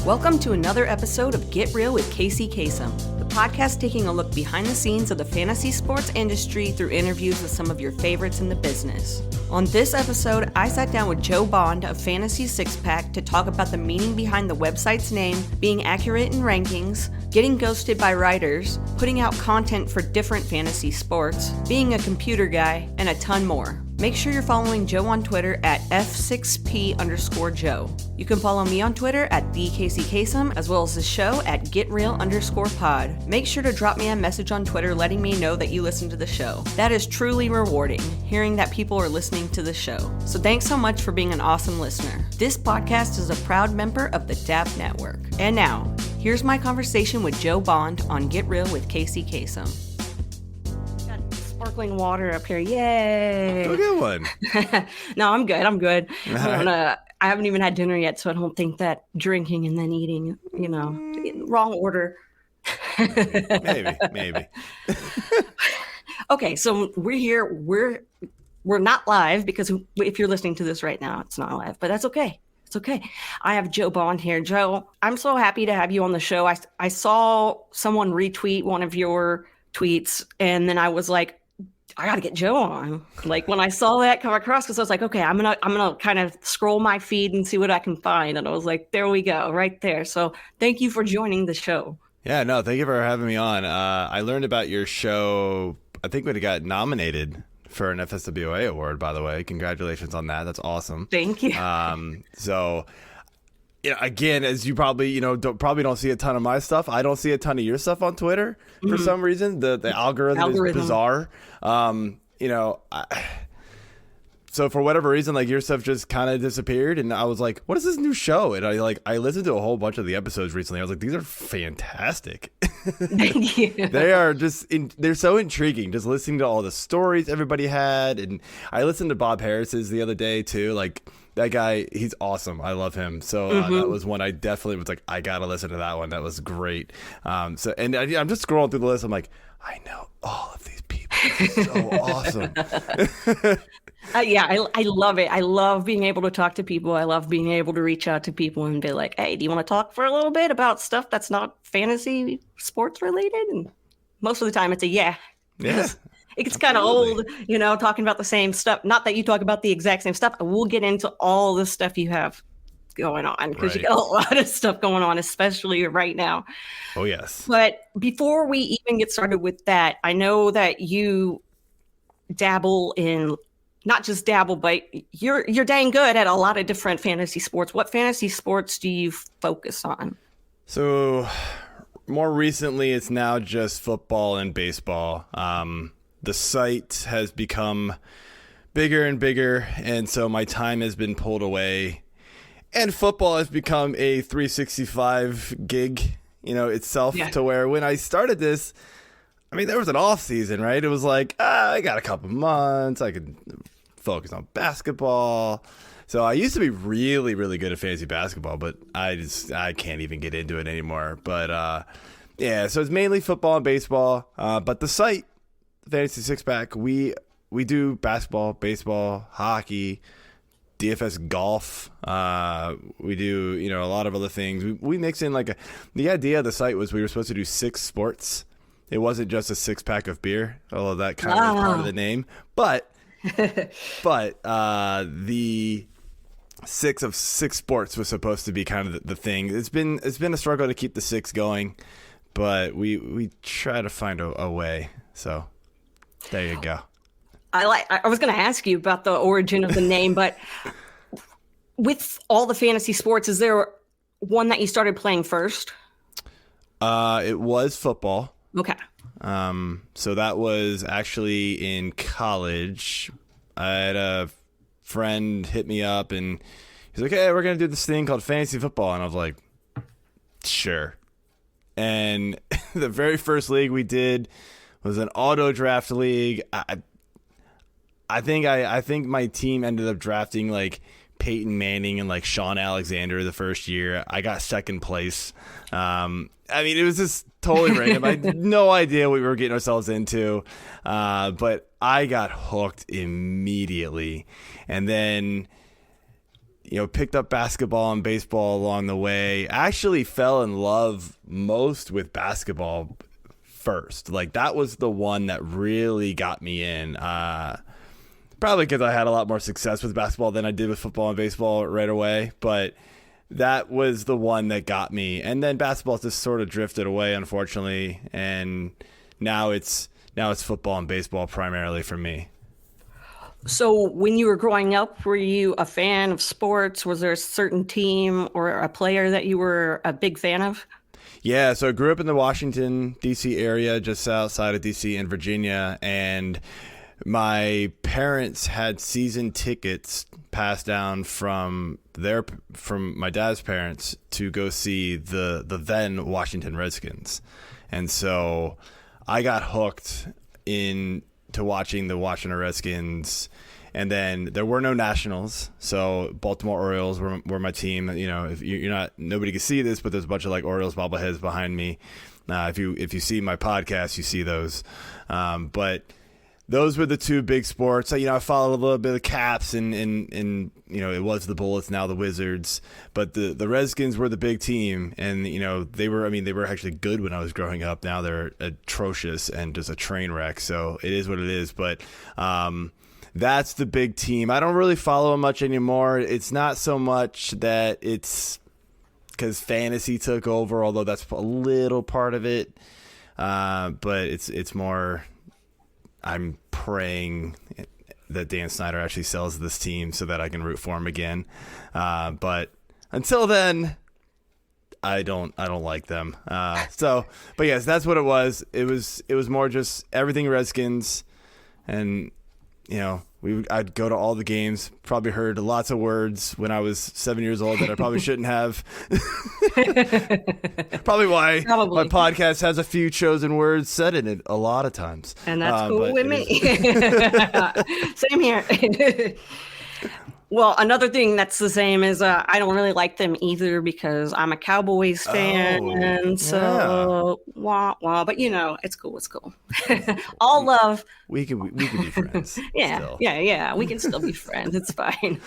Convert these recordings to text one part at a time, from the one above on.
Welcome to another episode of Get Real with Kacey Kasem, the podcast taking a look behind the scenes of the fantasy sports industry through interviews with some of your favorites in the business. On this episode, I sat down with Joe Bond of Fantasy Six Pack to talk about the meaning behind the website's name, being accurate in rankings, getting ghosted by writers, putting out content for different fantasy sports, being a computer guy, and a ton more. Make sure you're following Joe on Twitter at F6P_Joe. You can follow me on Twitter at TheKaceyKasem, as well as the show at GetReal_pod. Make sure to drop me a message on Twitter letting me know that you listen to the show. That is truly rewarding, hearing that people are listening to the show. So thanks so much for being an awesome listener. This podcast is a proud member of the DAP Network. And now, here's my conversation with Joe Bond on Get Real with Kacey Kasem. Sparkling water up here. Yay. Go get one. No, I'm good. I haven't even had dinner yet, so I don't think that drinking and then eating, wrong order. Maybe. Okay, so we're here. We're not live because if you're listening to this right now, it's not live, but that's okay. It's okay. I have Joe Bond here. Joe, I'm so happy to have you on the show. I saw someone retweet one of your tweets, and then I was like, I got to get Joe on. Like when I saw that come across, because I was like, okay, I'm gonna kind of scroll my feed and see what I can find. And I was like, there we go, right there. So thank you for joining the show. Yeah, no, thank you for having me on. I learned about your show, I think when it got nominated for an FSWA award, by the way. Congratulations on that. That's awesome. Thank you. So, again, as you probably, don't see a ton of my stuff. I don't see a ton of your stuff on Twitter for some reason. The algorithm is bizarre. So for whatever reason, like your stuff just kind of disappeared, and I was like, "What is this new show?" And I listened to a whole bunch of the episodes recently. I was like, "These are fantastic." Thank you. They are they're so intriguing. Just listening to all the stories everybody had, and I listened to Bob Harris's the other day too. Like that guy, he's awesome. I love him. So that was one I definitely was like, I gotta listen to that one. That was great. I'm just scrolling through the list. I'm like, I know all of these people. It's so awesome. I love it. I love being able to talk to people. I love being able to reach out to people and be like, hey, do you want to talk for a little bit about stuff that's not fantasy sports related? And most of the time it's a yeah. Yeah. It's kind of old, talking about the same stuff. Not that you talk about the exact same stuff. We'll get into all the stuff you have going on because you got a lot of stuff going on, especially right now. Oh, yes. But before we even get started with that, I know that you dabble in, not just dabble, but you're dang good at a lot of different fantasy sports. What fantasy sports do you focus on? So more recently, it's now just football and baseball. The site has become bigger and bigger, and so my time has been pulled away. And football has become a 365 gig, itself, to where when I started this, there was an off season, right? It was like, I got a couple months. I could focus on basketball. So I used to be really, really good at fantasy basketball, but I can't even get into it anymore. But so it's mainly football and baseball. But the site, Fantasy Six Pack, we do basketball, baseball, hockey, DFS golf. We do, a lot of other things. We mix in the idea of the site was we were supposed to do 6 sports. It wasn't just a 6-pack of beer, although that kind of was part of the name. But the 6 of 6 sports was supposed to be kind of the thing. It's been a struggle to keep the 6 going, but we try to find a way. So there you go. I was going to ask you about the origin of the name, but with all the fantasy sports, is there one that you started playing first? It was football. Okay. So that was actually in college. I had a friend hit me up and he's like, hey, we're going to do this thing called fantasy football. And I was like, sure. And the very first league we did was an auto draft league. I think my team ended up drafting Peyton Manning and Sean Alexander the first year. I got second place. It was just totally random. I had no idea what we were getting ourselves into. But I got hooked immediately. And then picked up basketball and baseball along the way. I actually fell in love most with basketball first. Like, that was the one that really got me in. Probably because I had a lot more success with basketball than I did with football and baseball right away. But that was the one that got me. And then basketball just sort of drifted away, unfortunately. And now it's football and baseball primarily for me. So when you were growing up, were you a fan of sports? Was there a certain team or a player that you were a big fan of? Yeah, so I grew up in the Washington, D.C. area, just outside of D.C. in Virginia, and my parents had season tickets passed down from my dad's parents to go see the then Washington Redskins. And so I got hooked into watching the Washington Redskins, and then there were no nationals, so Baltimore Orioles were my team. If you're not, nobody can see this, but there's a bunch of like Orioles bobbleheads behind me. If you see my podcast, you see those. But those were the two big sports. So, I followed a little bit of Caps and it was the Bullets, now the Wizards. But the Redskins were the big team, and they were actually good when I was growing up. Now they're atrocious and just a train wreck. So it is what it is. But that's the big team. I don't really follow them much anymore. It's not so much that it's because fantasy took over, although that's a little part of it. But it's more, I'm praying that Dan Snyder actually sells this team so that I can root for him again. But until then, I don't like them. But yes, that's what it was. It was more just everything Redskins, and I'd go to all the games. Probably heard lots of words when I was 7 years old that I probably shouldn't have. Probably why my podcast has a few chosen words said in it a lot of times. And that's cool with me. Same here. Well, another thing that's the same is I don't really like them either because I'm a Cowboys fan. So, wah, wah. But, it's cool. It's cool. All love. We can be friends. Yeah. We can still be friends. It's fine.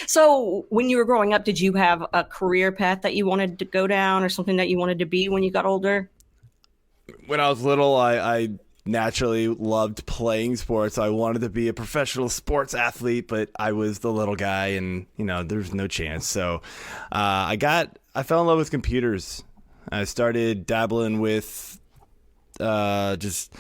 So when you were growing up, did you have a career path that you wanted to go down or something that you wanted to be when you got older? When I was little, I naturally loved playing sports. I wanted to be a professional sports athlete, but I was the little guy, and there's no chance. So I fell in love with computers. I started dabbling with just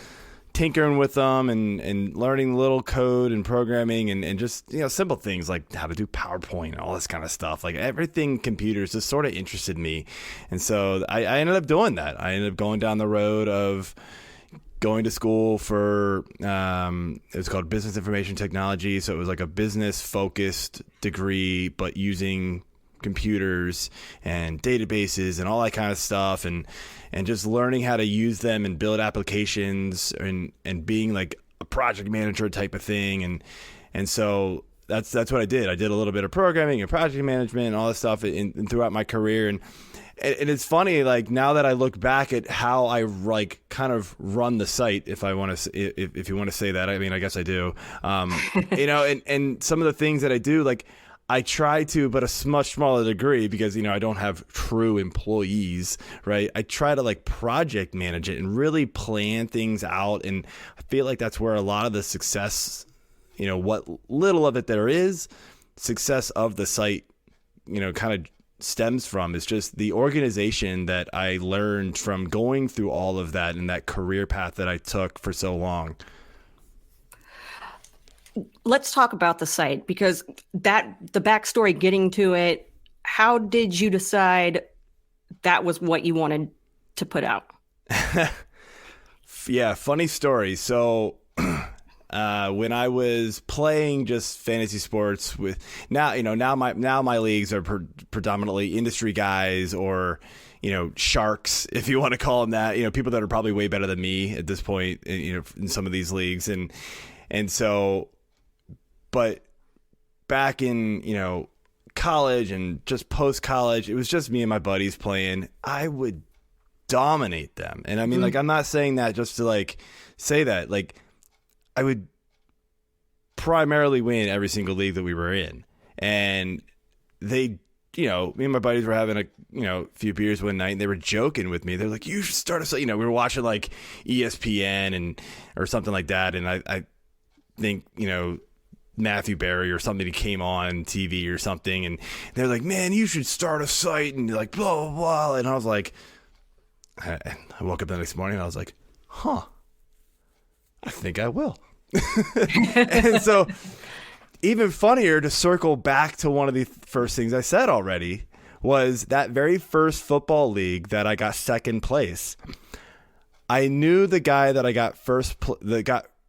tinkering with them and learning little code and programming and just simple things like how to do PowerPoint and all this kind of stuff. Like everything computers just sort of interested me, and so I ended up doing that. I ended up going down the road of going to school for it was called Business Information Technology. So it was like a business focused degree, but using computers and databases and all that kind of stuff, and just learning how to use them and build applications and being like a project manager type of thing. And so that's what I did. I did a little bit of programming and project management and all this stuff throughout my career. And it's funny, like now that I look back at how I like kind of run the site, if I want to, if you want to say that, I mean, I guess I do, and some of the things that I do, like I try to, but a much smaller degree because, I don't have true employees, right? I try to like project manage it and really plan things out. And I feel like that's where a lot of the success, what little of it there is, success of the site, kind of stems from is just the organization that I learned from going through all of that and that career path that I took for so long. Let's talk about the site because the backstory getting to it, how did you decide that was what you wanted to put out? Yeah, funny story. So when I was playing just fantasy sports with now my leagues are predominantly industry guys or sharks, if you want to call them that, people that are probably way better than me at this point, in some of these leagues. And so, but back in, college and just post college, it was just me and my buddies playing. I would dominate them. And I mean, like, I'm not saying that just to like say that, like, I would primarily win every single league that we were in. and they, me and my buddies were having a few beers one night, and they were joking with me. They're like, you should start a site. We were watching like ESPN or something like that, and I think Matthew Berry or somebody came on TV or something, and they're like, man, you should start a site, and like blah blah blah. And I was like, I woke up the next morning and I was like, I think I will. And so, even funnier, to circle back to one of the first things I said already, was that very first football league that I got second place. I knew the guy that I got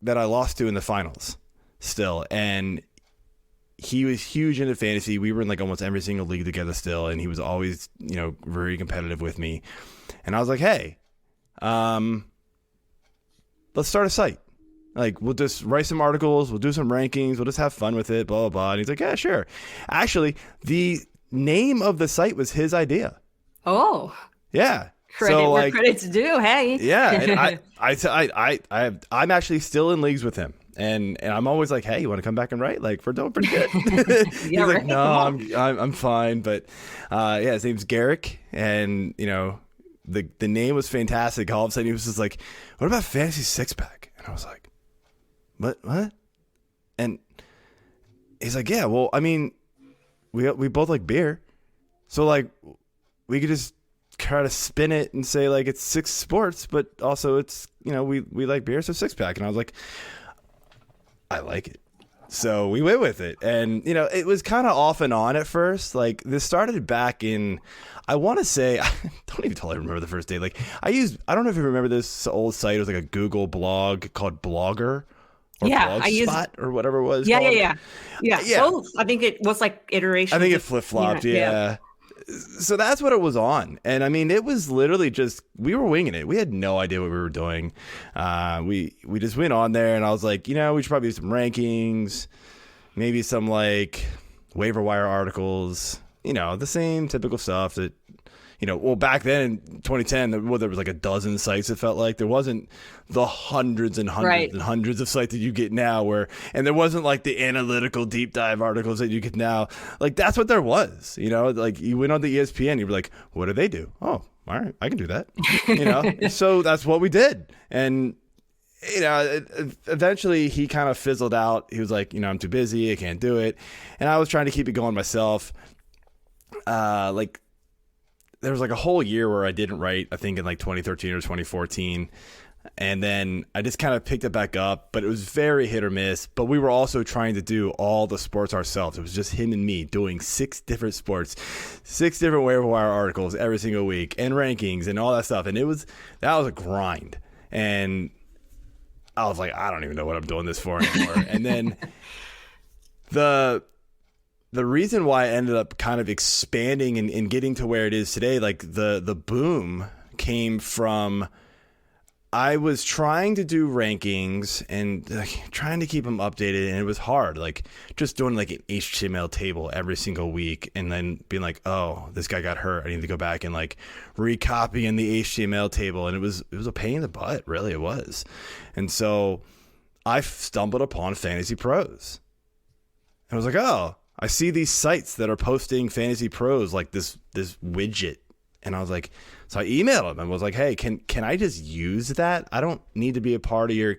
that I lost to in the finals still, and he was huge into fantasy. We were in like almost every single league together still, and he was always very competitive with me. And I was like, hey, let's start a site. Like, we'll just write some articles, we'll do some rankings, we'll just have fun with it, blah blah blah. And he's like, yeah, sure. Actually, the name of the site was his idea. Oh, yeah. Credit where credit's due. Hey, yeah. And I'm actually still in leagues with him. And I'm always like, hey, you want to come back and write? Like, we're doing pretty good. He's Yeah, like, right. no, I'm fine. But his name's Garrick, and the name was fantastic. All of a sudden, he was just like, what about Fantasy Six Pack? And I was like, what? And he's like, yeah, well, I mean, we both like beer, so like we could just try to spin it and say like it's Six Sports, but also it's we like beer, so six pack. And I was like, I like it. So we went with it. And, it was kind of off and on at first. Like, this started back in, I want to say, I don't even totally remember the first day. Like, I don't know if you remember this old site. It was like a Google blog called Blogger or Blogspot or whatever it was. Yeah. Yeah. Both. I think it was like iterations. I think it flip-flopped, yeah. So that's what it was on. And I mean, it was literally just, we were winging it. We had no idea what we were doing. We just went on there, and I was like, we should probably do some rankings, maybe some like waiver wire articles, the same typical stuff that, well, back then in 2010, there was like a dozen sites. It felt like there wasn't the hundreds and hundreds and hundreds of sites that you get now, and there wasn't like the analytical deep dive articles that you get now. Like, that's what there was, like you went on the ESPN, you were like, what do they do? Oh, all right, I can do that. So that's what we did. And, eventually he kind of fizzled out. He was like, I'm too busy, I can't do it. And I was trying to keep it going myself. There was like a whole year where I didn't write, I think in like 2013 or 2014. And then I just kind of picked it back up, but it was very hit or miss. But we were also trying to do all the sports ourselves. It was just him and me doing 6 different sports, 6 different waiver wire articles every single week, and rankings and all that stuff. And that was a grind. And I was like, I don't even know what I'm doing this for anymore. And then the reason why I ended up kind of expanding and getting to where it is today, like the boom came from, I was trying to do rankings and trying to keep them updated, and it was hard. Like, just doing like an HTML table every single week, and then being like, oh, this guy got hurt, I need to go back and like recopy in the HTML table. And it was a pain in the butt, really, it was. And so I stumbled upon Fantasy Pros. And I was like, oh, I see these sites that are posting Fantasy Pros, like this widget. And I was like, so I emailed him and was like, hey, can I just use that? I don't need to be a part of your,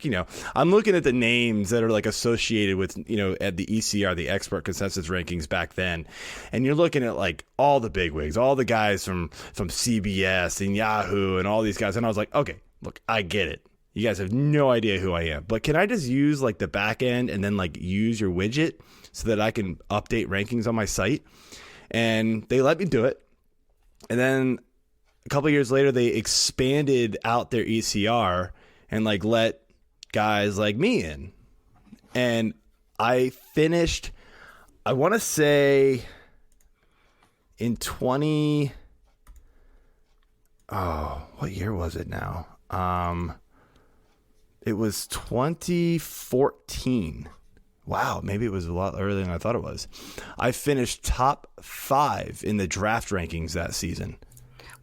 I'm looking at the names that are like associated with, at the ECR, the expert consensus rankings back then. And you're looking at like all the bigwigs, all the guys from CBS and Yahoo and all these guys. And I was like, okay, look, I get it. You guys have no idea who I am, but can I just use like the back end and then like use your widget so that I can update rankings on my site? And they let me do it. And then a couple of years later, they expanded out their ECR and like let guys like me in. And I finished, I want to say in what year was it now? It was 2014. Wow, maybe it was a lot earlier than I thought it was. I finished top 5 in the draft rankings that season.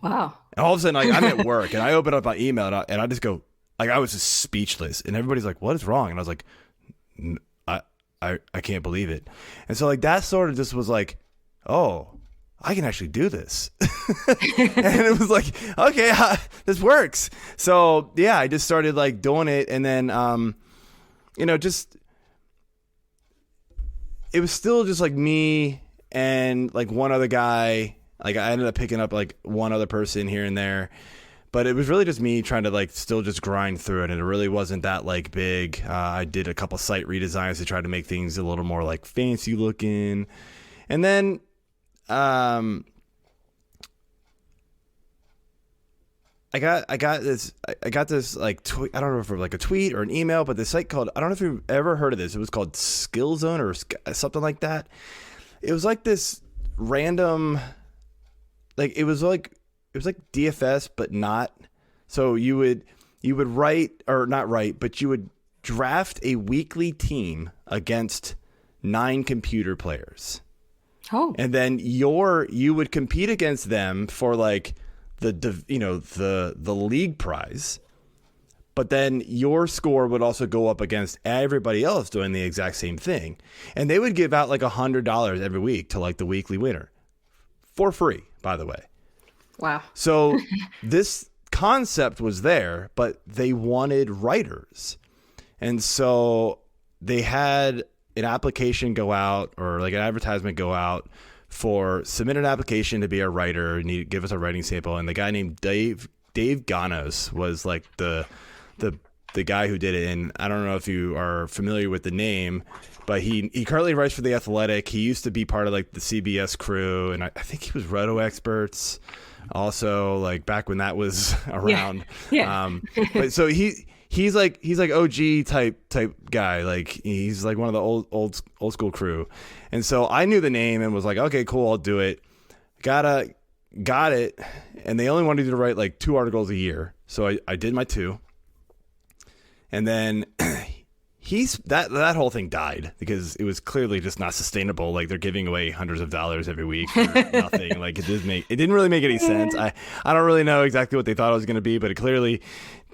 Wow. And all of a sudden, like, I'm at work, and I open up my email, and I just go, like, I was just speechless. And everybody's like, what is wrong? And I was like, I can't believe it. And so like that sort of just was like, oh, I can actually do this. And it was like, okay, this works. So yeah, I just started like doing it. And then, just, it was still just like me and like one other guy. Like I ended up picking up like one other person here and there, but it was really just me trying to like still just grind through it. And it really wasn't that like big. I did a couple site redesigns to try to make things a little more like fancy looking. And then, I got this like tweet. I don't know if it was like a tweet or an email, but this site called, I don't know if you've ever heard of this. It was called Skill Zone or something like that. It was like this random, like it was like DFS, but not. So you would write, or not write, but you would draft a weekly team against 9 computer players. Oh. And then you would compete against them for like the league prize, but then your score would also go up against everybody else doing the exact same thing. And they would give out like $100 every week to like the weekly winner for free, by the way. Wow. So this concept was there, but they wanted writers. And so they had an application go out, or like an advertisement go out for submit an application to be a writer, give us a writing sample. And the guy named Dave Ganos was like the guy who did it. And I don't know if you are familiar with the name, but he currently writes for The Athletic. He used to be part of like the CBS crew, and I think he was Roto Experts also, like back when that was around. Yeah. But so he's like OG type guy. Like he's like one of the old school crew. And so I knew the name and was like, okay, cool, I'll do it. Got it. And they only wanted you to write like 2 articles a year. So I did my 2. And then that whole thing died because it was clearly just not sustainable. Like they're giving away hundreds of dollars every week for nothing. Like it didn't really make any sense. I don't really know exactly what they thought it was going to be, but it clearly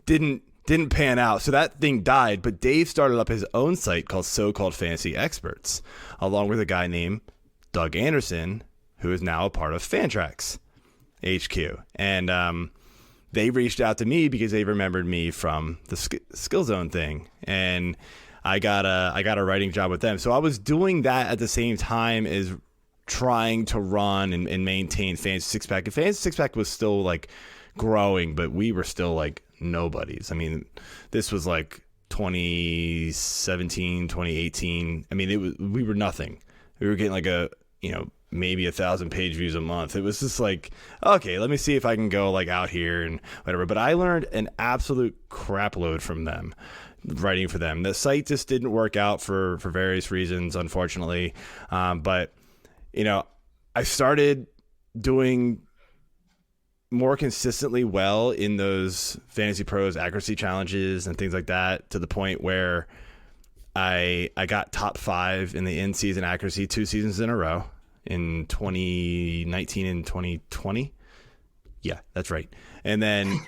didn't pan out. So that thing died, but Dave started up his own site called So-Called Fantasy Experts, along with a guy named Doug Anderson, who is now a part of Fantrax HQ. And they reached out to me because they remembered me from the Skill Zone thing. And I got a writing job with them. So I was doing that at the same time as trying to run and maintain Fantasy Six Pack. And Fantasy Six Pack was still like growing, but we were still like nobodies. I mean, this was like 2017, 2018. I mean, we were nothing. We were getting like maybe 1,000 page views a month. It was just like, okay, let me see if I can go like out here and whatever. But I learned an absolute crap load from them, writing for them. The site just didn't work out for various reasons, unfortunately. But I started doing more consistently well in those Fantasy Pros accuracy challenges and things like that, to the point where I got top 5 in the in-season accuracy 2 seasons in a row in 2019 and 2020. Yeah, that's right. And then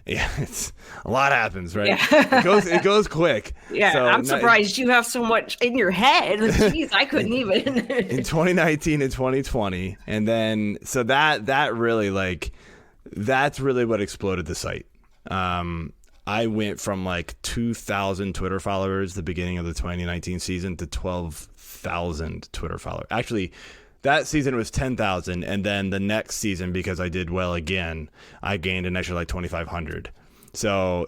yeah, it's a lot happens, right? Yeah. It goes quick. Yeah, so I'm surprised you have so much in your head. Jeez, I couldn't even. In 2019 and 2020, and then so that really like that's really what exploded the site. I went from like 2,000 Twitter followers the beginning of the 2019 season to 12,000 Twitter followers. Actually, that season it was 10,000, and then the next season, because I did well again, I gained an extra like 2,500. So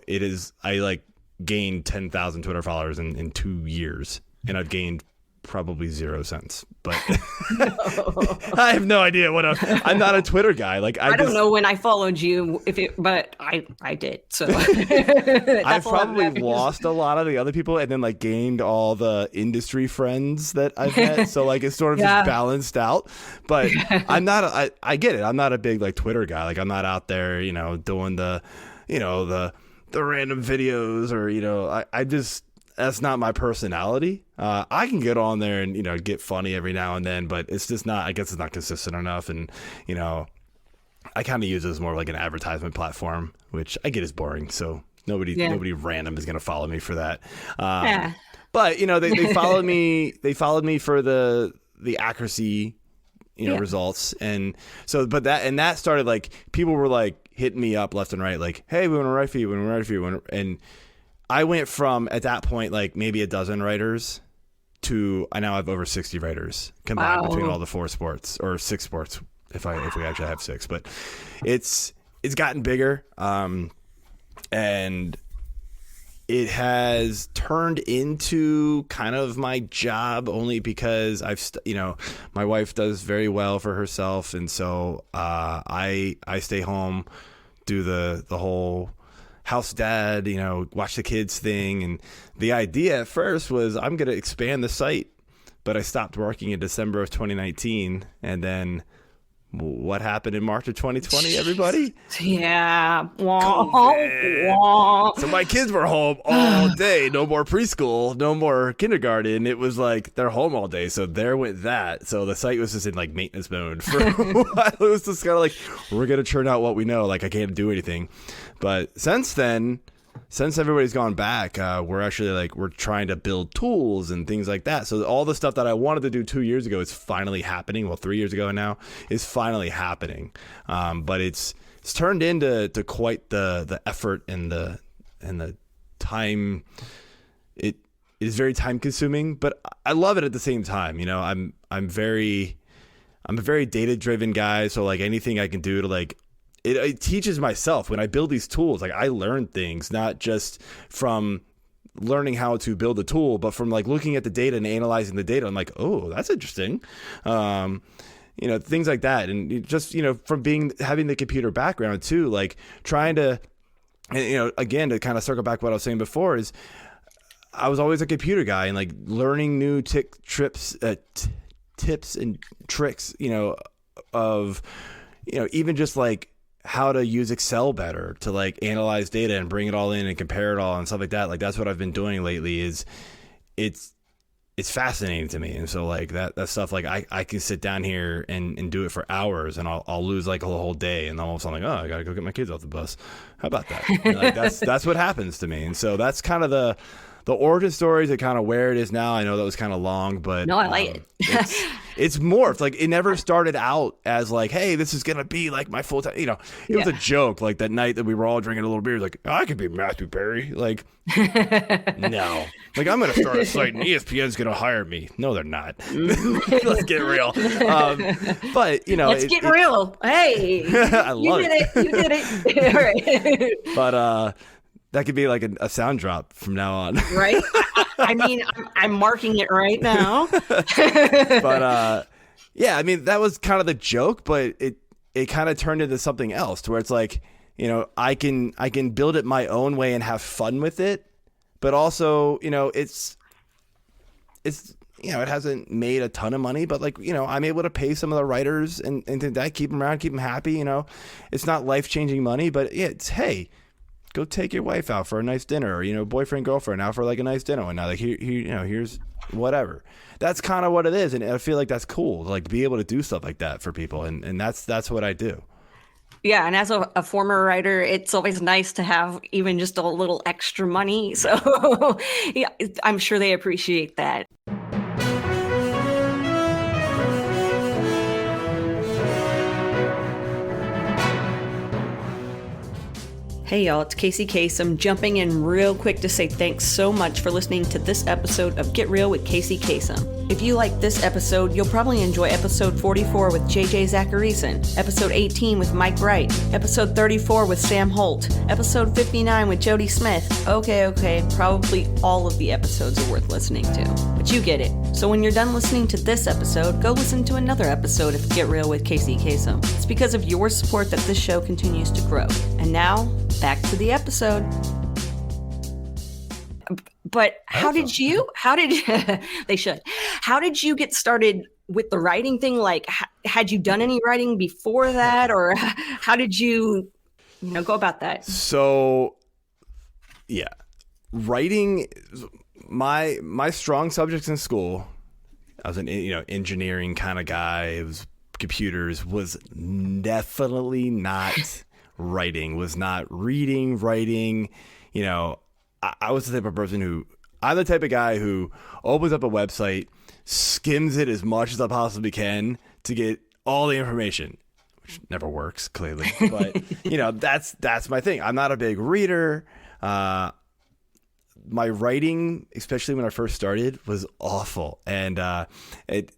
I like gained 10,000 Twitter followers in 2 years, and I've gained probably 0 cents. But I have no idea I'm not a Twitter guy. Like I don't know when I followed you, but I did. So I've probably lost a lot of the other people, and then like gained all the industry friends that I've met. So like it's sort of just balanced out. But I'm not. I get it. I'm not a big like Twitter guy. Like I'm not out there, doing the random videos, or I just. That's not my personality. I can get on there and, get funny every now and then, but it's just not, I guess it's not consistent enough. And, I kind of use it as more like an advertisement platform, which I get is boring. So nobody random is going to follow me for that. But they followed me. They followed me for the accuracy, results, and so. But that started like people were like hitting me up left and right, like, hey, we want to write for you. We want to write for you. And I went from at that point like maybe a dozen writers to I now have over 60 writers combined between all the 4 sports or 6 sports if we actually have 6. But it's gotten bigger, and it has turned into kind of my job only because my wife does very well for herself. And so I stay home, do the whole house dad, watch the kids thing. And the idea at first was I'm going to expand the site, but I stopped working in December of 2019. And then what happened in March of 2020, everybody? Yeah. So my kids were home all day. No more preschool, no more kindergarten. It was like they're home all day. So there went that. So the site was just in like maintenance mode for a while. It was just kind of like, we're going to churn out what we know. Like I can't do anything. But since then, since everybody's gone back, we're actually like we're trying to build tools and things like that. So all the stuff that I wanted to do 2 years ago is finally happening. Well, 3 years ago now is finally happening. But it's turned into quite the effort and the time. It is very time consuming, but I love it at the same time. I'm a very data driven guy. So like anything I can do to like. It teaches myself when I build these tools. Like I learn things, not just from learning how to build a tool, but from like looking at the data and analyzing the data. I'm like, oh, that's interesting. Things like that. And just, from having the computer background too, like trying to, and, again, to kind of circle back what I was saying before is I was always a computer guy and like learning new tips and tricks, of, even just like, how to use Excel better to like analyze data and bring it all in and compare it all and stuff like that. Like that's what I've been doing lately is it's fascinating to me. And so like that stuff, like I can sit down here and do it for hours and I'll lose like a whole day. And all of a sudden like, oh, I gotta go get my kids off the bus. How about that? Like that's what happens to me. And so that's kind of the origin stories and kind of where it is now. I know that was kind of long, but no, I like it. It's morphed. Like it never started out as like, hey, this is gonna be like my full time. It was a joke. Like that night that we were all drinking a little beer, like I could be Matthew Perry. Like no, like I'm gonna start a site and ESPN's gonna hire me. No, they're not. Let's get real. But let's get real. Hey, I love it. You did it. All right. But that could be like a sound drop from now on. Right. I mean, I'm marking it right now. But yeah, I mean, that was kind of the joke, but it kind of turned into something else to where it's like, I can build it my own way and have fun with it. But also, it's it hasn't made a ton of money, but like, I'm able to pay some of the writers and that keep them around, keep them happy. It's not life-changing money, but it's, hey, go take your wife out for a nice dinner, or boyfriend, girlfriend out for like a nice dinner, and now like here's whatever. That's kind of what it is, and I feel like that's cool, to like be able to do stuff like that for people, and that's what I do. Yeah, and as a former writer, it's always nice to have even just a little extra money. So yeah, I'm sure they appreciate that. Hey y'all, it's Kacey Kasem jumping in real quick to say thanks so much for listening to this episode of Get Real with Kacey Kasem. If you like this episode, you'll probably enjoy episode 44 with JJ Zacharyson, episode 18 with Mike Wright, episode 34 with Sam Holt, episode 59 with Jody Smith. Okay, probably all of the episodes are worth listening to, but you get it. So when you're done listening to this episode, go listen to another episode of Get Real with Kacey Kasem. It's because of your support that this show continues to grow. And now, back to the episode. But how did you get started with the writing thing? Like, had you done any writing before that, or how did you go about that? So, yeah, writing, my strong subjects in school, I was an engineering kind of guy. It was computers, was definitely not writing, was not reading, writing. I was the type of person who I'm the type of guy who opens up a website, skims it as much as I possibly can to get all the information, which never works clearly. But that's my thing. I'm not a big reader. My writing, especially when I first started, was awful, and it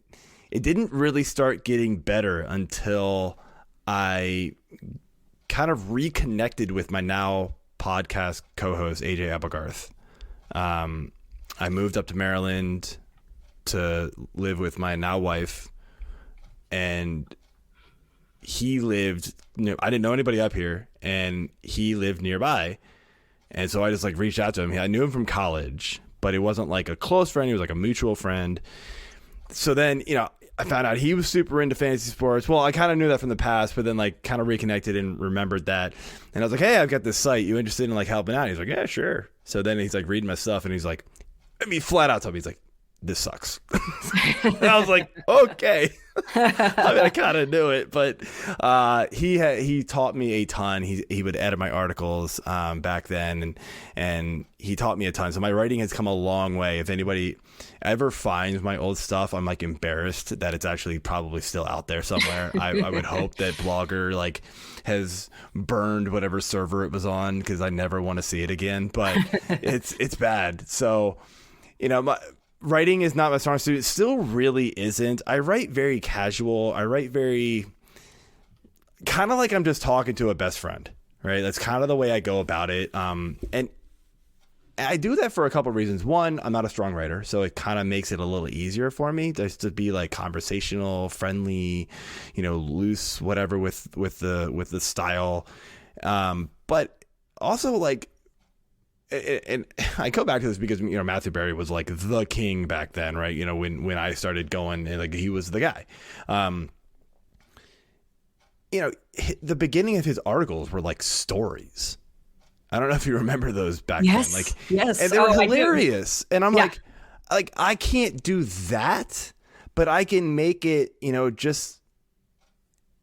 didn't really start getting better until I kind of reconnected with my now podcast co-host AJ Applegarth. I moved up to Maryland to live with my now wife, and he lived, I didn't know anybody up here, and he lived nearby. And so I just like reached out to him. I knew him from college, but it wasn't like a close friend. He was like a mutual friend. So then, I found out he was super into fantasy sports. Well, I kind of knew that from the past, but then like kind of reconnected and remembered that. And I was like, hey, I've got this site. You interested in like helping out? He's like, yeah, sure. So then he's like reading my stuff, and he's like, flat out told me, he's like, this sucks. And I was like, okay. I kind of knew it, but he taught me a ton. He would edit my articles back then, and he taught me a ton. So my writing has come a long way. If anybody ever finds my old stuff, I'm like embarrassed that it's actually probably still out there somewhere. I would hope that Blogger like has burned whatever server it was on, because I never want to see it again. But it's bad. So my writing is not my strong suit. It still really isn't. I write very casual. I write very kind of like I'm just talking to a best friend, right? That's kind of the way I go about it. And I do that for a couple of reasons. One, I'm not a strong writer, so it kind of makes it a little easier for me just to be like conversational, friendly, loose, whatever with the style. But also like, and I go back to this because Matthew Berry was like the king back then, right? When I started going, and like he was the guy. The beginning of his articles were like stories. I don't know if you remember those back then. Like, yes, and they were hilarious. And I'm like I can't do that, but I can make it. Just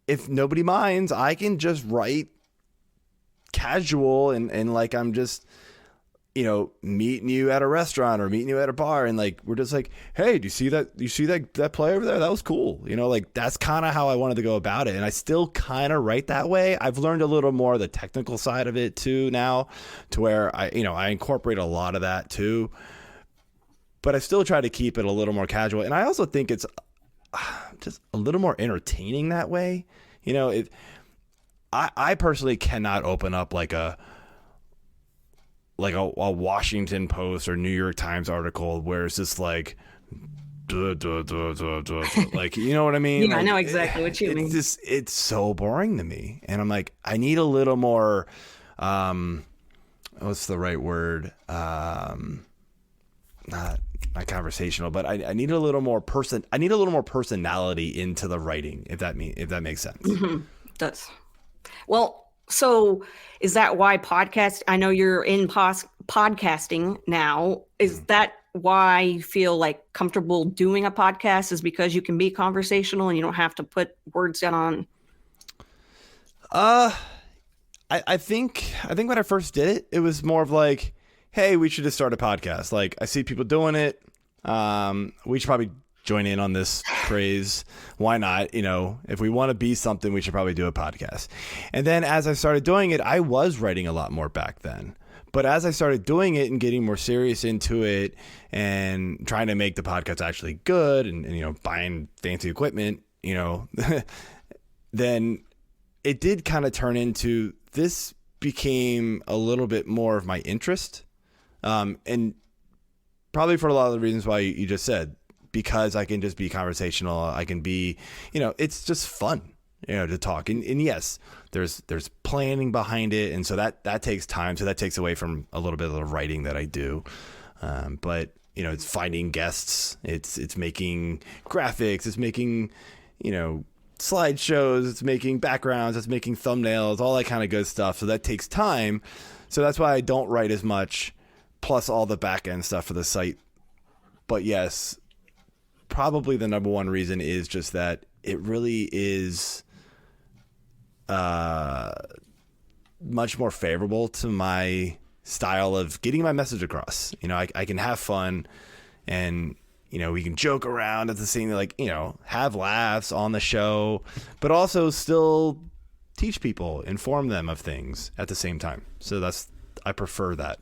if nobody minds, I can just write casual and like I'm just. Meeting you at a restaurant or meeting you at a bar, and like we're just like, hey, do you see that play over there? That was cool. Like that's kind of how I wanted to go about it, and I still kind of write that way. I've learned a little more of the technical side of it too now, to where I incorporate a lot of that too, but I still try to keep it a little more casual, and I also think it's just a little more entertaining that way. I personally cannot open up like a Washington Post or New York Times article where it's just like, like, you know what I mean? Yeah, like, I know exactly what you mean. It's so boring to me. And I'm like, I need a little more, what's the right word? Not conversational, but I need a little more personality into the writing, if that makes sense. Mm-hmm. Does. Well, so is that why podcast? I know you're in podcasting now. Is that why you feel like comfortable doing a podcast? Is because you can be conversational and you don't have to put words down on? I think when I first did it, it was more of like, hey, we should just start a podcast. Like I see people doing it. We should probably join in on this craze. Why not? If we want to be something, we should probably do a podcast. And then as I started doing it, I was writing a lot more back then. But as I started doing it and getting more serious into it and trying to make the podcast actually good and buying fancy equipment, then it did kind of turn into, this became a little bit more of my interest. And probably for a lot of the reasons why you just said, because I can just be conversational. I can be, it's just fun, to talk. And yes, there's planning behind it. And so that takes time. So that takes away from a little bit of the writing that I do. But, it's finding guests. It's making graphics. It's making, slideshows. It's making backgrounds. It's making thumbnails, all that kind of good stuff. So that takes time. So that's why I don't write as much, plus all the back end stuff for the site. But yes, probably the number one reason is just that it really is much more favorable to my style of getting my message across. You know, I can have fun, and you know, we can joke around at the same, like, you know, have laughs on the show, but also still teach people, inform them of things at the same time. So I prefer that.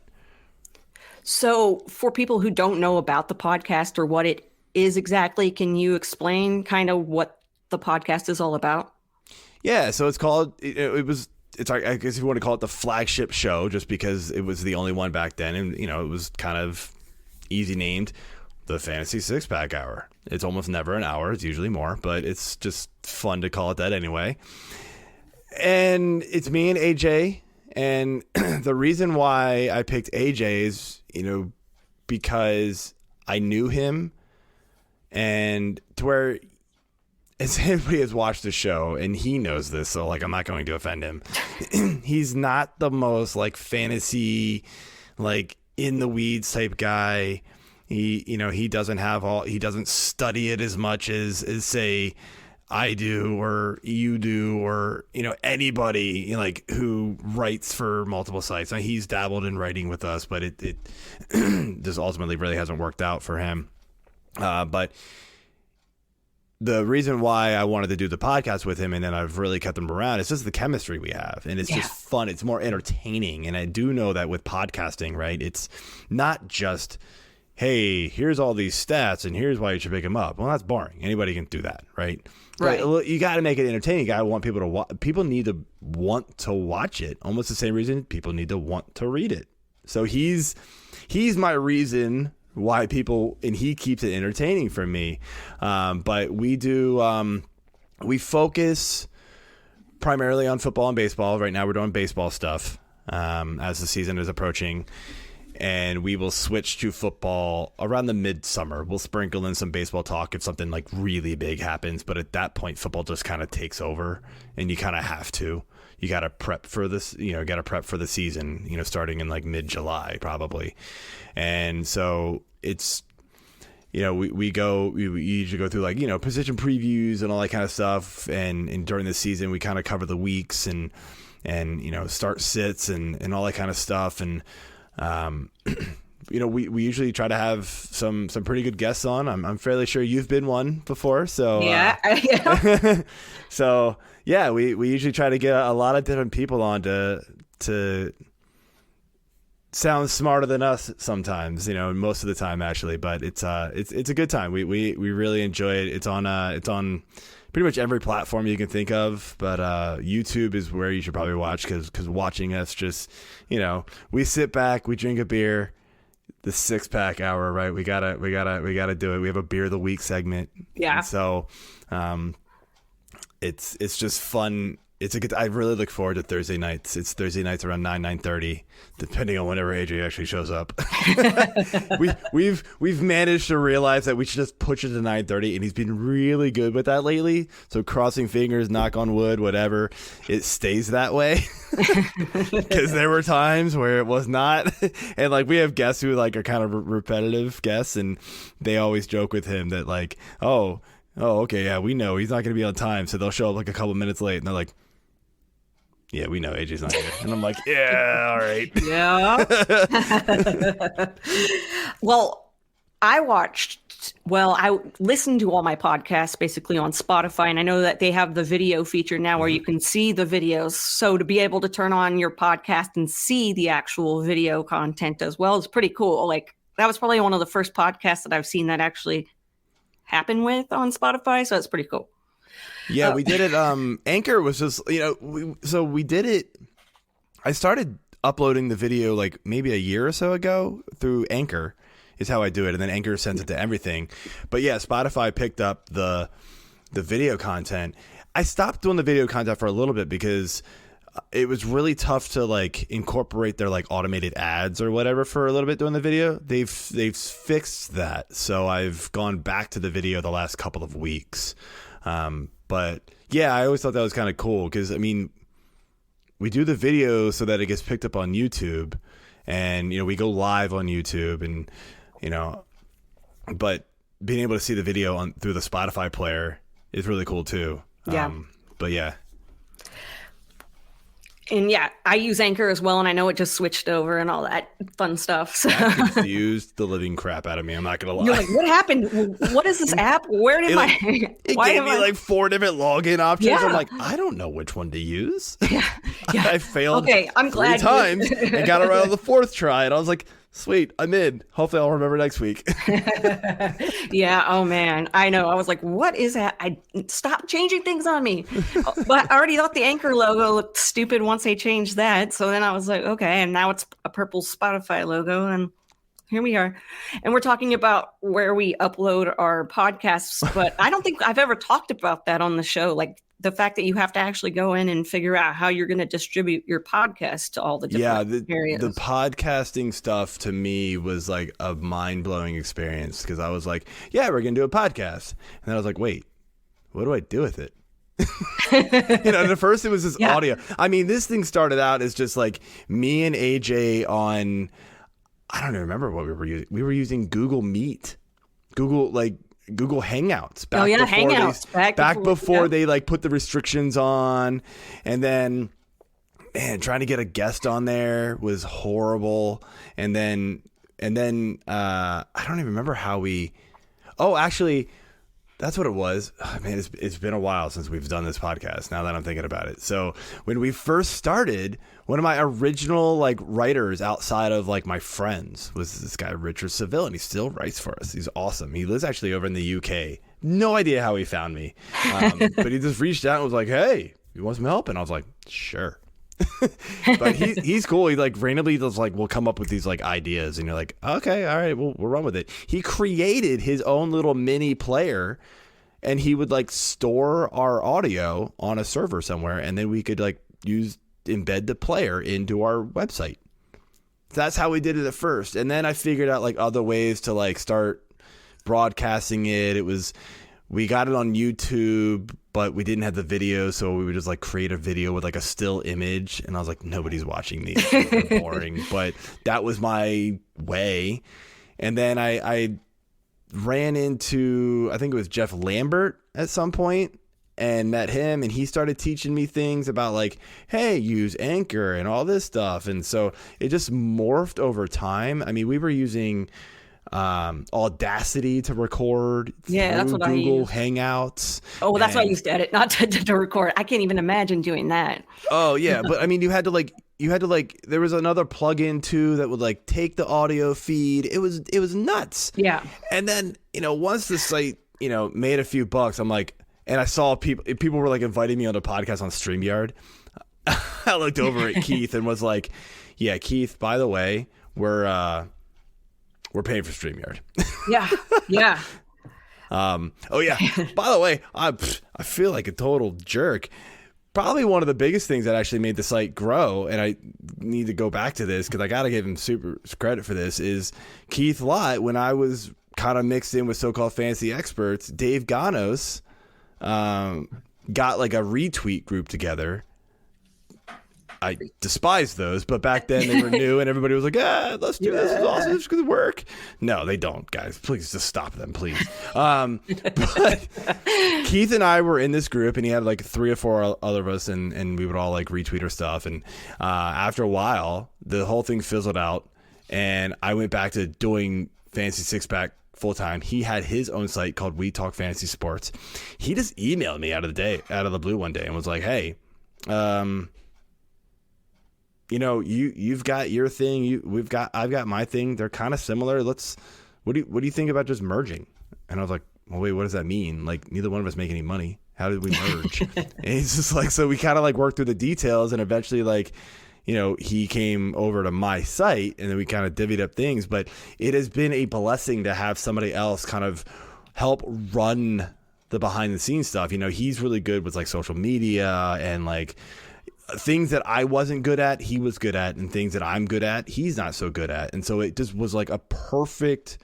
So for people who don't know about the podcast or what it is exactly, can you explain kind of what the podcast is all about? Yeah, so it's called, it's I guess if you want to call it the flagship show, just because it was the only one back then, and you know, it was kind of easy named, the Fantasy Six Pack Hour. It's almost never an hour, it's usually more, but it's just fun to call it that anyway. And it's me and AJ, and the reason why I picked AJ is, you know, because I knew him, and to where, as anybody has watched the show, and he knows this, so like I'm not going to offend him. He's not the most like fantasy, like in the weeds type guy. He doesn't study it as much as say I do or you do, or you know, anybody, you know, like who writes for multiple sites. Now, he's dabbled in writing with us, but it just ultimately really hasn't worked out for him. But the reason why I wanted to do the podcast with him, and then I've really kept him around, is just the chemistry we have. And it's just fun. It's more entertaining. And I do know that with podcasting, right, it's not just, hey, here's all these stats and here's why you should pick them up. Well, that's boring. Anybody can do that, right? Right. But you got to make it entertaining. You got to want people to watch. People need to want to watch it. Almost the same reason people need to want to read it. So he's my reason why people, and he keeps it entertaining for me. But we focus primarily on football and baseball. Right now we're doing baseball stuff as the season is approaching, and we will switch to football around the midsummer. We'll sprinkle in some baseball talk if something like really big happens, but at that point football just kind of takes over, and you kind of have to. You got to prep for this, you know, got to prep for the season, you know, starting in like mid-July probably. And so it's, you know, we usually go through like, you know, position previews and all that kind of stuff. And during the season, we kind of cover the weeks and, you know, start sits and all that kind of stuff. And, you know, we usually try to have some pretty good guests on. I'm fairly sure you've been one before. So, Yeah. So yeah, we usually try to get a lot of different people on to sound smarter than us sometimes, you know, most of the time actually, but it's a good time. We really enjoy it. It's on pretty much every platform you can think of, but YouTube is where you should probably watch, because watching us just, you know, we sit back, we drink a beer, the Six Pack Hour, right? We gotta do it. We have a beer of the week segment. Yeah. And so it's just fun. I really look forward to Thursday nights. It's Thursday nights around 9:30, depending on whenever AJ actually shows up. We've managed to realize that we should just push it to 9:30, and he's been really good with that lately. So crossing fingers, knock on wood, whatever, it stays that way. Because there were times where it was not, and like we have guests who like are kind of repetitive guests, and they always joke with him that like, oh, okay, yeah, we know he's not going to be on time, so they'll show up like a couple minutes late, and they're like, yeah, we know AJ's not here. And I'm like, yeah, all right. Yeah. Well, I listened to all my podcasts basically on Spotify, and I know that they have the video feature now where you can see the videos. So to be able to turn on your podcast and see the actual video content as well is pretty cool. Like that was probably one of the first podcasts that I've seen that actually happen with on Spotify. So it's pretty cool. Yeah, we did it. Anchor was just, you know, we did it. I started uploading the video like maybe a year or so ago through Anchor is how I do it. And then Anchor sends it to everything. But yeah, Spotify picked up the video content. I stopped doing the video content for a little bit because it was really tough to like incorporate their like automated ads or whatever for a little bit doing the video. They've fixed that. So I've gone back to the video the last couple of weeks. But yeah, I always thought that was kind of cool because, I mean, we do the video so that it gets picked up on YouTube, and, you know, we go live on YouTube, and, you know, but being able to see the video through the Spotify player is really cool too. Yeah. But yeah. And yeah, I use Anchor as well, and I know it just switched over and all that fun stuff. So That confused the living crap out of me. I'm not gonna lie. you're like, what happened? What is this app? Where did my? It Why gave am me I? like 4 different login options. Yeah. I'm like, I don't know which one to use. Yeah. I failed Okay, I'm 3 glad you- times and got it right on the 4th try. And I was like, sweet, I'm in. Hopefully I'll remember next week. Yeah. Oh man, I know. I was like, what is that? I stop changing things on me. But I already thought the Anchor logo looked stupid once they changed that. So then I was like, okay, and now it's a purple Spotify logo, and here we are. And we're talking about where we upload our podcasts, but I don't think I've ever talked about that on the show. Like the fact that you have to actually go in and figure out how you're going to distribute your podcast to all the different areas. The podcasting stuff to me was like a mind-blowing experience because I was like, yeah, we're going to do a podcast. And then I was like, wait, what do I do with it? The first it was just audio. I mean, this thing started out as just like me and AJ on, I don't even remember what we were using. We were using Google Meet, Google Hangouts. Back before they like put the restrictions on, and then trying to get a guest on there was horrible. And then I don't even remember how we. Oh, actually. That's what it was. Oh, man, it's been a while since we've done this podcast, now that I'm thinking about it. So when we first started, one of my original like writers outside of like my friends was this guy, Richard Seville, and he still writes for us. He's awesome. He lives actually over in the UK. No idea how he found me. But he just reached out and was like, hey, you want some help? And I was like, sure. But he's cool. He like randomly does like will come up with these like ideas, and you're like, okay, all right, we'll run with it. He created his own little mini player, and he would like store our audio on a server somewhere, and then we could like embed the player into our website. That's how we did it at first, and then I figured out like other ways to like start broadcasting it. We got it on YouTube, but we didn't have the video, so we would just like create a video with like a still image, and I was like, nobody's watching these. It's boring, but that was my way. And then I ran into, I think it was Jeff Lambert at some point, and met him, and he started teaching me things about like, hey, use Anchor and all this stuff. And so it just morphed over time. I mean, we were using Audacity to record. That's what Google I use. Hangouts. Oh, well, that's what I used to edit, not to record. I can't even imagine doing that. Oh yeah, but I mean, you had to like there was another plugin too that would like take the audio feed. It was nuts. Yeah. And then once the site made a few bucks, I'm like, and I saw people were like inviting me on a podcast on StreamYard. I looked over at Keith and was like, yeah, Keith, by the way, we're paying for StreamYard. Yeah. Oh yeah. By the way, I feel like a total jerk. Probably one of the biggest things that actually made the site grow, and I need to go back to this because I got to give him super credit for this, is Keith Lott. When I was kind of mixed in with so-called fancy experts, Dave Ganos got like a retweet group together. I despise those, but back then they were new and everybody was like, let's do this. It's awesome. It's going to work. No, they don't, guys. Please just stop them, please. But Keith and I were in this group, and he had like 3 or 4 other of us, and we would all like retweet our stuff. And after a while, the whole thing fizzled out, and I went back to doing Fantasy Six Pack full time. He had his own site called We Talk Fantasy Sports. He just emailed me out of the blue one day and was like, hey, you've got your thing. I've got my thing. They're kind of similar. What do you think about just merging? And I was like, well, wait, what does that mean? Like, neither one of us make any money. How did we merge? And he's just like, so we kind of like worked through the details, and eventually like, he came over to my site, and then we kind of divvied up things. But it has been a blessing to have somebody else kind of help run the behind the scenes stuff. He's really good with like social media and like things that I wasn't good at, he was good at, and things that I'm good at, he's not so good at. And so it just was like a perfect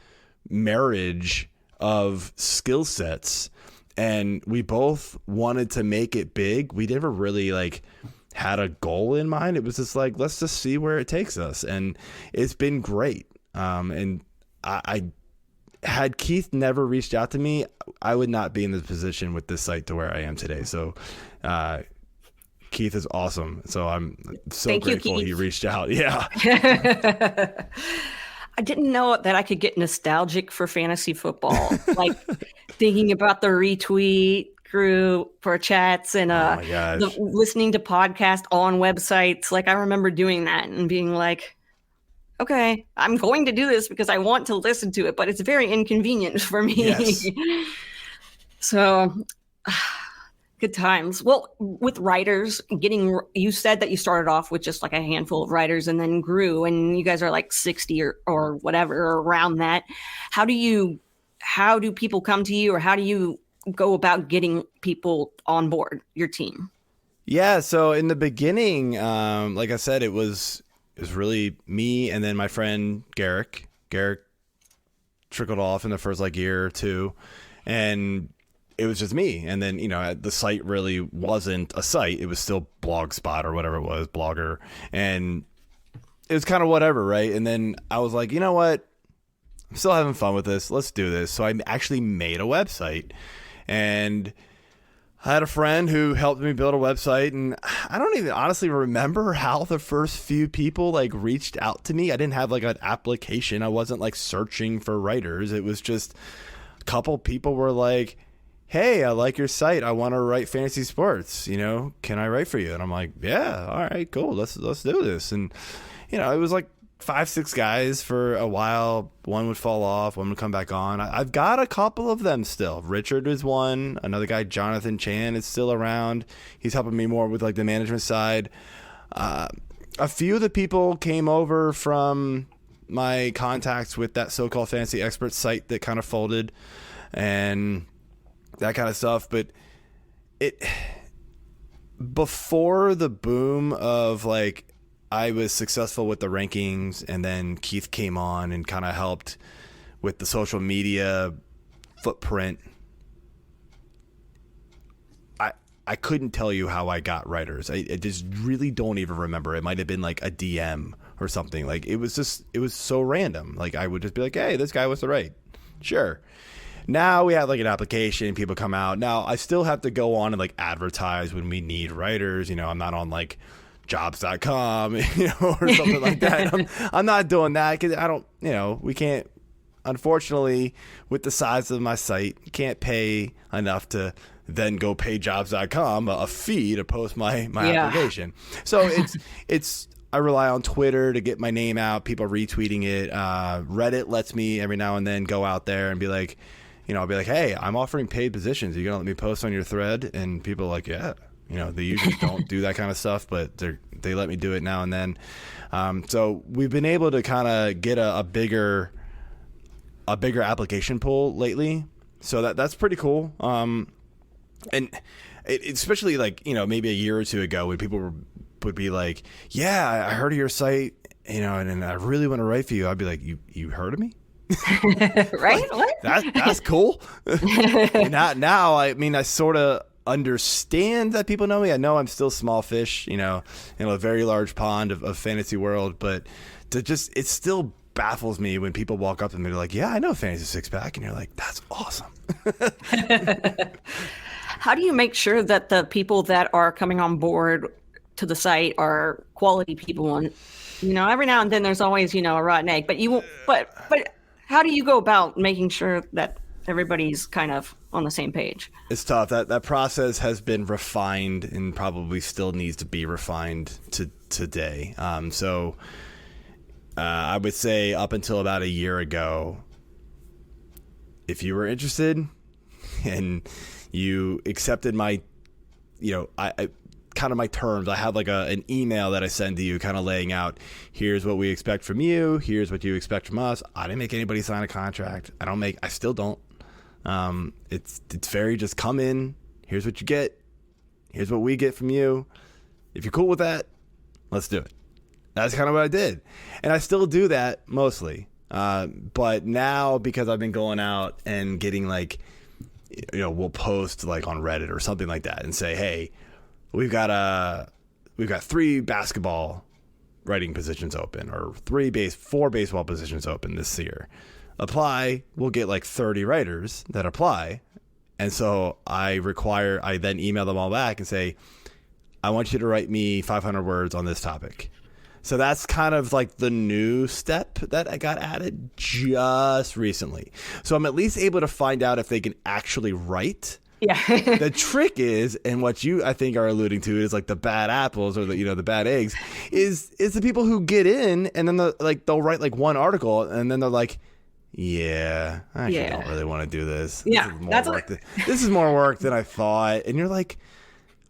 marriage of skill sets. And we both wanted to make it big. We never really like had a goal in mind. It was just like, let's just see where it takes us. And it's been great. And I had Keith never reached out to me, I would not be in this position with this site to where I am today. So, Keith is awesome. So I'm so Thank you, grateful he Keith. reached out. Yeah. I didn't know that I could get nostalgic for fantasy football, like thinking about the retweet group for chats and Oh my gosh. listening to podcasts on websites. Like I remember doing that and being like, okay, I'm going to do this because I want to listen to it, but it's very inconvenient for me. Yes. So good times. Well, with writers, you said that you started off with just like a handful of writers and then grew, and you guys are like 60 or whatever, or around that. How do people come to you, or how do you go about getting people on board your team? Yeah. So in the beginning, like I said, it was really me and then my friend Garrick. Garrick trickled off in the first like year or two, and it was just me. And then, the site really wasn't a site. It was still Blogspot or whatever it was, Blogger. And it was kind of whatever, right? And then I was like, you know what? I'm still having fun with this. Let's do this. So I actually made a website. And I had a friend who helped me build a website. And I don't even honestly remember how the first few people like reached out to me. I didn't have like an application. I wasn't like searching for writers. It was just a couple people were like, hey, I like your site. I want to write fantasy sports. Can I write for you? And I'm like, yeah, all right, cool. Let's do this. And, it was like 5-6 guys for a while. One would fall off. One would come back on. I've got a couple of them still. Richard is one. Another guy, Jonathan Chan, is still around. He's helping me more with like the management side. A few of the people came over from my contacts with that so-called fantasy expert site that kind of folded. And that kind of stuff. But before the boom of like, I was successful with the rankings, and then Keith came on and kind of helped with the social media footprint. I couldn't tell you how I got writers. I just really don't even remember. It might have been like a DM or something. Like it was so random. Like I would just be like, hey, this guy wants to write. Sure. Now we have like an application, people come out. Now I still have to go on and like advertise when we need writers. I'm not on like jobs.com, or something like that. I'm not doing that because I don't, we can't, unfortunately, with the size of my site, can't pay enough to then go pay jobs.com a fee to post my application. So it's I rely on Twitter to get my name out, people retweeting it. Reddit lets me every now and then go out there and be like, I'll be like, hey, I'm offering paid positions. Are you going to let me post on your thread? And people are like, yeah. They usually don't do that kind of stuff, but they let me do it now and then. So we've been able to kind of get a bigger application pool lately. So that's pretty cool. And especially like, maybe a year or two ago when people would be like, yeah, I heard of your site, and I really want to write for you. I'd be like, you heard of me? Right? Like, that's cool. now, I mean, I sort of understand that people know me. I know I'm still small fish, in a very large pond of fantasy world, but it still baffles me when people walk up to me and they're like, yeah, I know Fantasy Six Pack. And you're like, that's awesome. How do you make sure that the people that are coming on board to the site are quality people? And, every now and then there's always, a rotten egg, but but how do you go about making sure that everybody's kind of on the same page? It's tough. That process has been refined and probably still needs to be refined to today. So I would say up until about a year ago, if you were interested and you accepted my, I kind of my terms, I have like an email that I send to you kind of laying out, here's what we expect from you, here's what you expect from us. I didn't make anybody sign a contract. I still don't. It's very just come in, here's what you get, here's what we get from you. If you're cool with that, let's do it. That's kind of what I did. And I still do that mostly. But now, because I've been going out and getting like, we'll post like on Reddit or something like that and say, hey, we've got 3 basketball writing positions open, or 4 baseball positions open this year. Apply. We'll get like 30 writers that apply. And so I then email them all back and say, I want you to write me 500 words on this topic. So that's kind of like the new step that I got added just recently. So I'm at least able to find out if they can actually write. Yeah. The trick is, and what you I think are alluding to is like the bad apples or the bad eggs, is the people who get in and then they'll write like one article and then they're like, yeah, I actually don't really want to do this. Yeah, This is more work than I thought. And you're like,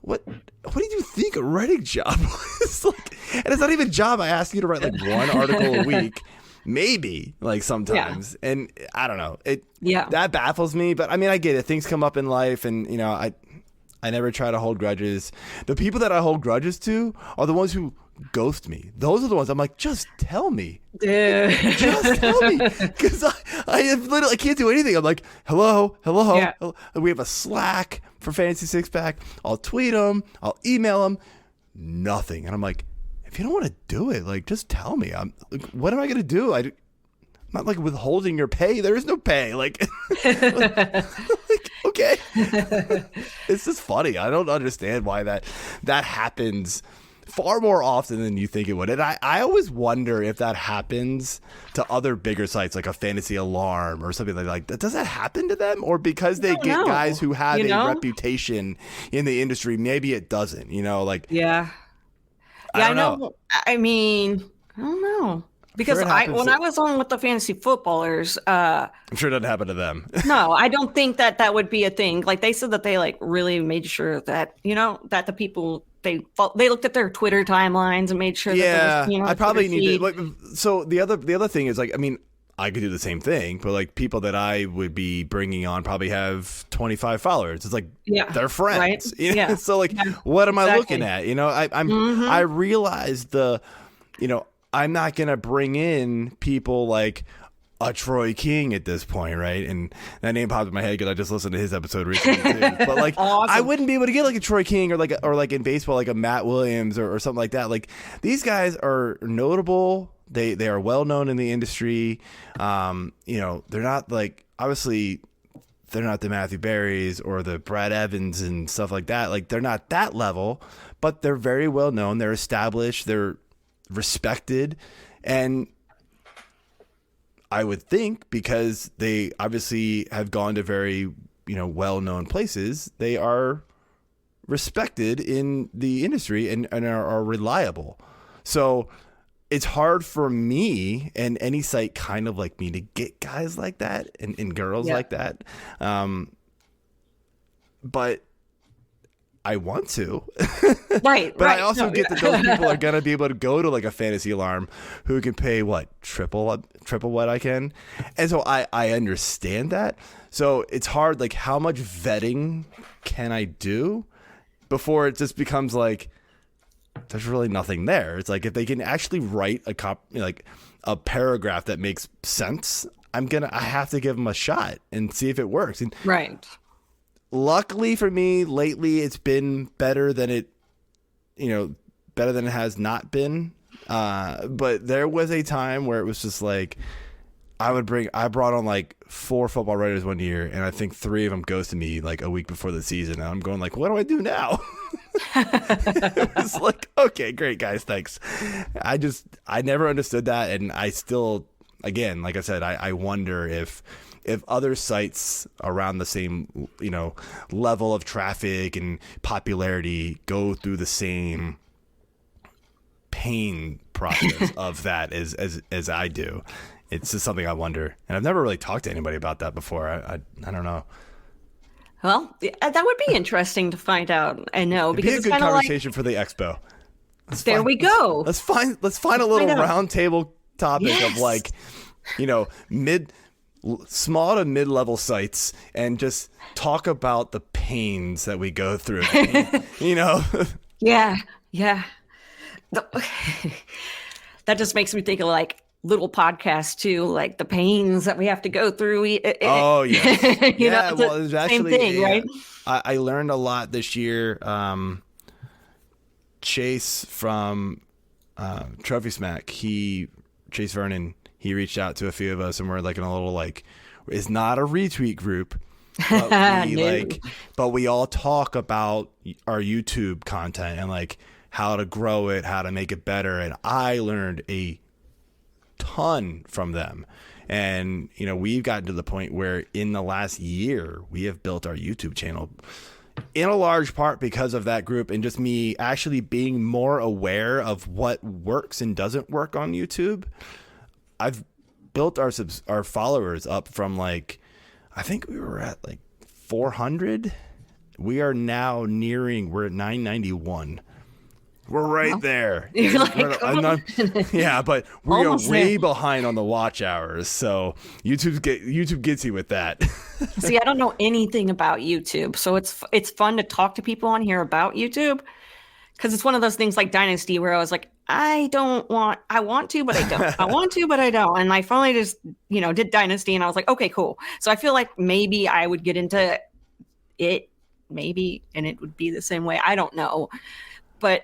what did you think a writing job was? Like, and it's not even a job. I ask you to write like one article a week. Maybe like sometimes. Yeah. And I don't know. That baffles me. But I mean, I get it. Things come up in life and, you know, I never try to hold grudges. The people that I hold grudges to are the ones who ghost me. Those are the ones I'm like, just tell me. Dude. Just tell me. Because I can't do anything. I'm like, hello. Yeah. We have a Slack for Fantasy Six Pack. I'll tweet them. I'll email them. Nothing. And I'm like, if you don't want to do it, like, just tell me. What am I going to do? I'm not like withholding your pay. There is no pay. Like, like, okay. It's just funny. I don't understand why that happens far more often than you think it would. And I always wonder if that happens to other bigger sites like a Fantasy Alarm or something like that. Does that happen to them? Or because they get guys who have a reputation in the industry, maybe it doesn't, you know, like. Yeah. Yeah, I know. I mean, I don't know. Because when I was on with the fantasy footballers, I'm sure it doesn't happen to them. No, I don't think that would be a thing. Like they said that they like really made sure that, you know, that the people they looked at their Twitter timelines and made sure that there was, you know, I probably need to, like, so the other thing is like, I mean, I could do the same thing, but like people that I would be bringing on probably have 25 followers. It's like they're friends. Right? You know? So like, what am I looking at? You know, I realize you know, I'm not gonna bring in people like a Troy King at this point, right? And that name popped in my head because I just listened to his episode recently too. But like, awesome. I wouldn't be able to get like a Troy King or like in baseball like a Matt Williams or something like that. Like these guys are notable. They are well known in the industry. You know, they're not like, obviously they're not the Matthew Berrys or the Brad Evans and stuff like that. Like they're not that level, but they're very well known. They're established. They're respected. And I would think because they obviously have gone to very, you know, well known places, they are respected in the industry and are reliable. So it's hard for me and any site kind of like me to get guys like that and girls like that. But I want to. Right. But I also get that those people are going to be able to go to like a Fantasy Alarm who can pay triple what I can. And so I understand that. So it's hard. Like, how much vetting can I do before it just becomes like, there's really nothing there. It's like if they can actually write a paragraph that makes sense, I have to give them a shot and see if it works. And right. Luckily for me, lately it's been better than it has not been. But there was a time where it was just like I brought on like 4 football writers one year, and I think 3 of them ghosted me like a week before the season. And I'm going like, what do I do now? It was like, okay, great guys, thanks. I never understood that, and I still, again, like I said, I wonder if other sites around the same, you know, level of traffic and popularity go through the same pain process of that as I do. It's just something I wonder, and I've never really talked to anybody about that before. I don't know. Well, that would be interesting to find out. I know, it'd because be a good conversation for the expo. We go. Let's find a little round table topic of like, you know, small to mid-level sites, and just talk about the pains that we go through. You know. Yeah. That just makes me think of like little podcasts too, like the pains that we have to go through. Oh yeah, you know, well, there's actually same thing, right? I learned a lot this year. Chase from Trophy Smack, Chase Vernon, he reached out to a few of us, and we're like in a little like, it's not a retweet group, but we No. but we all talk about our YouTube content and like how to grow it, how to make it better. And I learned a ton from them. And, you know, we've gotten to the point where in the last year, we have built our YouTube channel in a large part because of that group and just me actually being more aware of what works and doesn't work on YouTube. I've built our followers up from like, I think we were at like 400. We are now we're at 991. We're right there. You're like, yeah, but we are Almost way there. behind on the watch hours. So YouTube gets you with that. See, I don't know anything about YouTube, so it's fun to talk to people on here about YouTube because it's one of those things like Dynasty where I was like, I want to, but I don't. I want to, but I don't. And I finally just, did Dynasty, and I was like, okay, cool. So I feel like maybe I would get into it, maybe, and it would be the same way. I don't know. But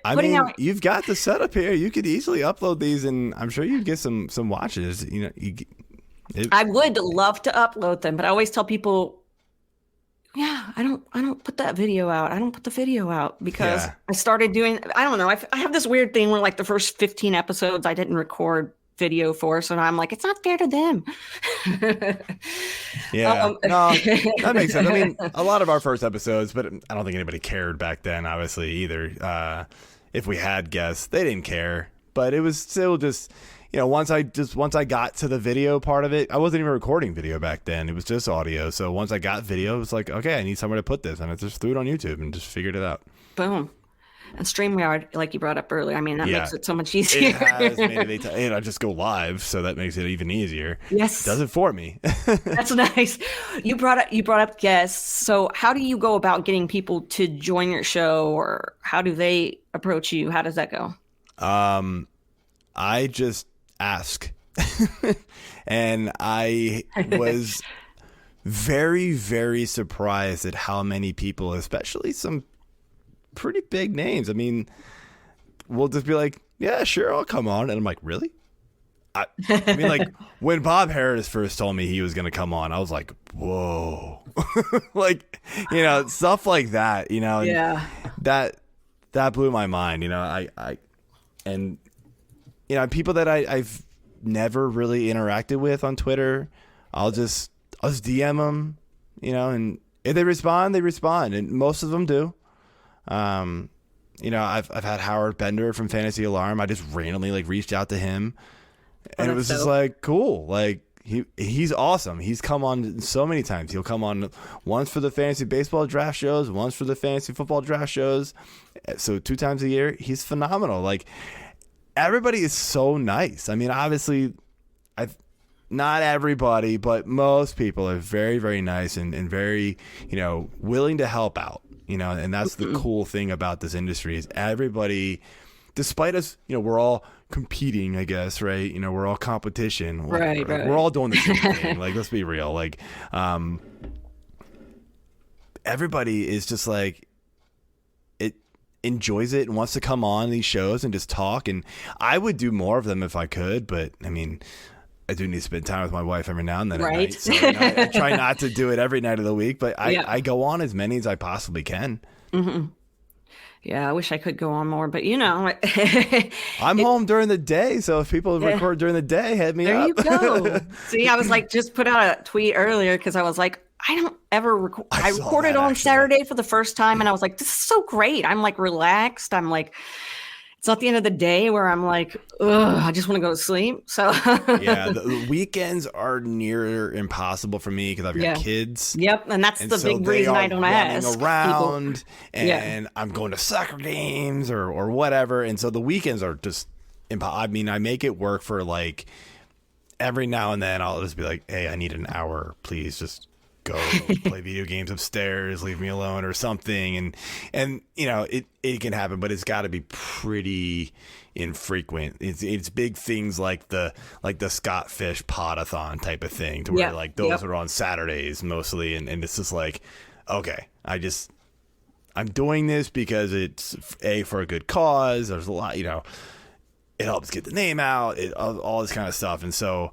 you've got the setup here. You could easily upload these, and I'm sure you'd get some watches. I would love to upload them, but I always tell people, yeah, I don't put that video out. I don't put the video out because I started doing. I don't know. I have this weird thing where like the first 15 episodes I didn't record video for, so I'm like, it's not fair to them. No, that makes sense. I mean, a lot of our first episodes, but I don't think anybody cared back then, obviously, either. If we had guests, they didn't care, but it was still just, once I got to the video part of it, I wasn't even recording video back then. It was just audio. So once I got video, it was like, okay, I need somewhere to put this, and I just threw it on YouTube and just figured it out. Boom. And StreamYard, like you brought up earlier, I mean, that makes it so much easier. It has made it, I just go live, so that makes it even easier. Yes. It does it for me. That's nice. You brought up guests. So how do you go about getting people to join your show, or how do they approach you? How does that go? I just ask. And I was very, very surprised at how many people, especially some pretty big names. I mean, we'll just be like, yeah, sure, I'll come on. And I'm like, really? I mean, like when Bob Harris first told me he was going to come on, I was like, whoa, like, stuff like that, Yeah. That blew my mind. People that I've never really interacted with on Twitter, I'll just DM them, and if they respond, they respond. And most of them do. I've had Howard Bender from Fantasy Alarm. I just randomly reached out to him, and it was just like, cool. Like he's awesome. He's come on so many times. He'll come on once for the fantasy baseball draft shows, once for the fantasy football draft shows. So 2 times a year. He's phenomenal. Like everybody is so nice. I mean, obviously not everybody, but most people are very, very nice and very, willing to help out. And that's the cool thing about this industry is everybody, despite us, we're all competing, I guess, right? We're all competition. Right. We're all doing the same thing. Let's be real. Everybody is just it enjoys it and wants to come on these shows and just talk. And I would do more of them if I could, but I mean, I do need to spend time with my wife every now and then. Right. At night, so I try not to do it every night of the week, but I go on as many as I possibly can. Mm-hmm. Yeah, I wish I could go on more, but I'm home during the day, so if people record during the day, hit me there up. you go. See, I was just put out a tweet earlier because I was like, I don't ever record. I recorded on Saturday for the first time, and I was like, this is so great. I'm relaxed. I'm it's not the end of the day where I'm like, ugh, I just want to go to sleep. So yeah, the weekends are near impossible for me because I've got kids. Yep, and that's the big reason I don't ask around, people. And I'm going to soccer games or whatever, and so the weekends are just impossible. I mean, I make it work for every now and then. I'll just be like, hey, I need an hour, please, just go play video games upstairs, leave me alone or something. And it can happen, but it's got to be pretty infrequent. It's big things like the Scott Fish Podathon type of thing to where those are on Saturdays mostly. And it's just like, okay, I'm doing this because it's for a good cause. There's a lot, it helps get the name out, all this kind of stuff. And so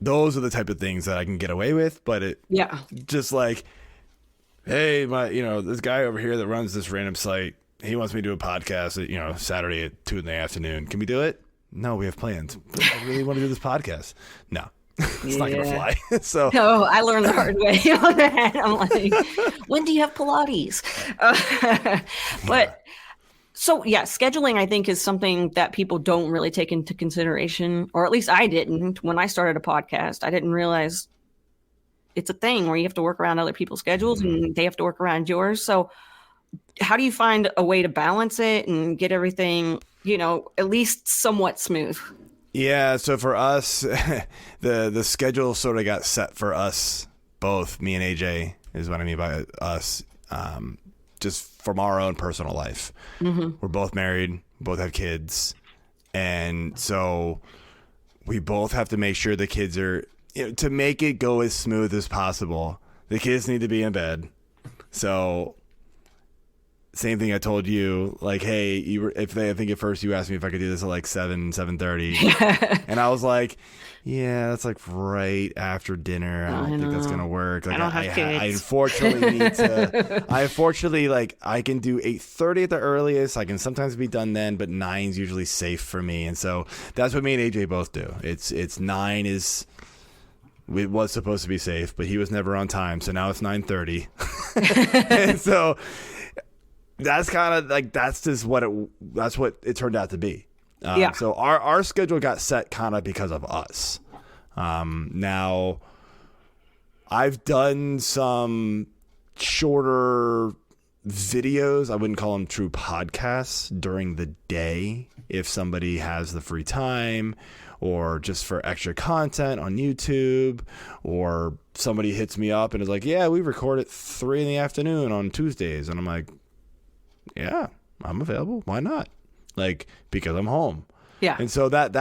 those are the type of things that I can get away with. But it just like, hey, this guy over here that runs this random site, he wants me to do a podcast at, Saturday at 2 p.m. Can we do it? No, we have plans. But I really want to do this podcast. No, it's not going to fly. So no, I learned the hard way on that. I'm like, when do you have Pilates? But so scheduling, I think, is something that people don't really take into consideration, or at least I didn't when I started a podcast. I didn't realize it's a thing where you have to work around other people's schedules and they have to work around yours. So how do you find a way to balance it and get everything, at least somewhat smooth? Yeah. So for us, the schedule sort of got set for us both. Me and AJ is what I mean by us, just from our own personal life. Mm-hmm. We're both married, both have kids. And so we both have to make sure the kids are, to make it go as smooth as possible. The kids need to be in bed. So same thing I told you, like, hey, I think at first you asked me if I could do this at like 7:30. And I was like, yeah, that's like right after dinner. I don't think that's going to work. Like, I don't have kids. I unfortunately need to, I can do 8:30 at the earliest. I can sometimes be done then, but 9's usually safe for me. And so that's what me and AJ both do. It's 9 is, it was supposed to be safe, but he was never on time. So now it's 9:30. And so that's kind of like, that's what it turned out to be. So our schedule got set kind of because of us. Now I've done some shorter videos. I wouldn't call them true podcasts during the day. If somebody has the free time, or just for extra content on YouTube, or somebody hits me up and is like, yeah, we record at 3 p.m. on Tuesdays. And I'm like, yeah, I'm available. Why not? Like, because I'm home. Yeah. And so that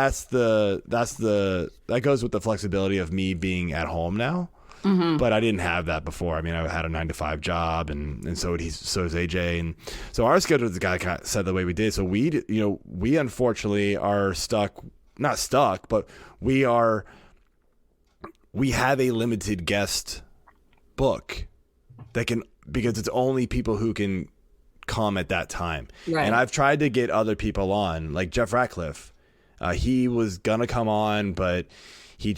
goes with the flexibility of me being at home now. Mm-hmm. But I didn't have that before. I mean, I had a 9-to-5 job, and so does AJ, and so our schedule got kind of set the way we did. So we unfortunately are not stuck, but we have a limited guest book because it's only people who can come at that time. Right. And I've tried to get other people on, like Jeff Ratcliffe. He was gonna come on, but he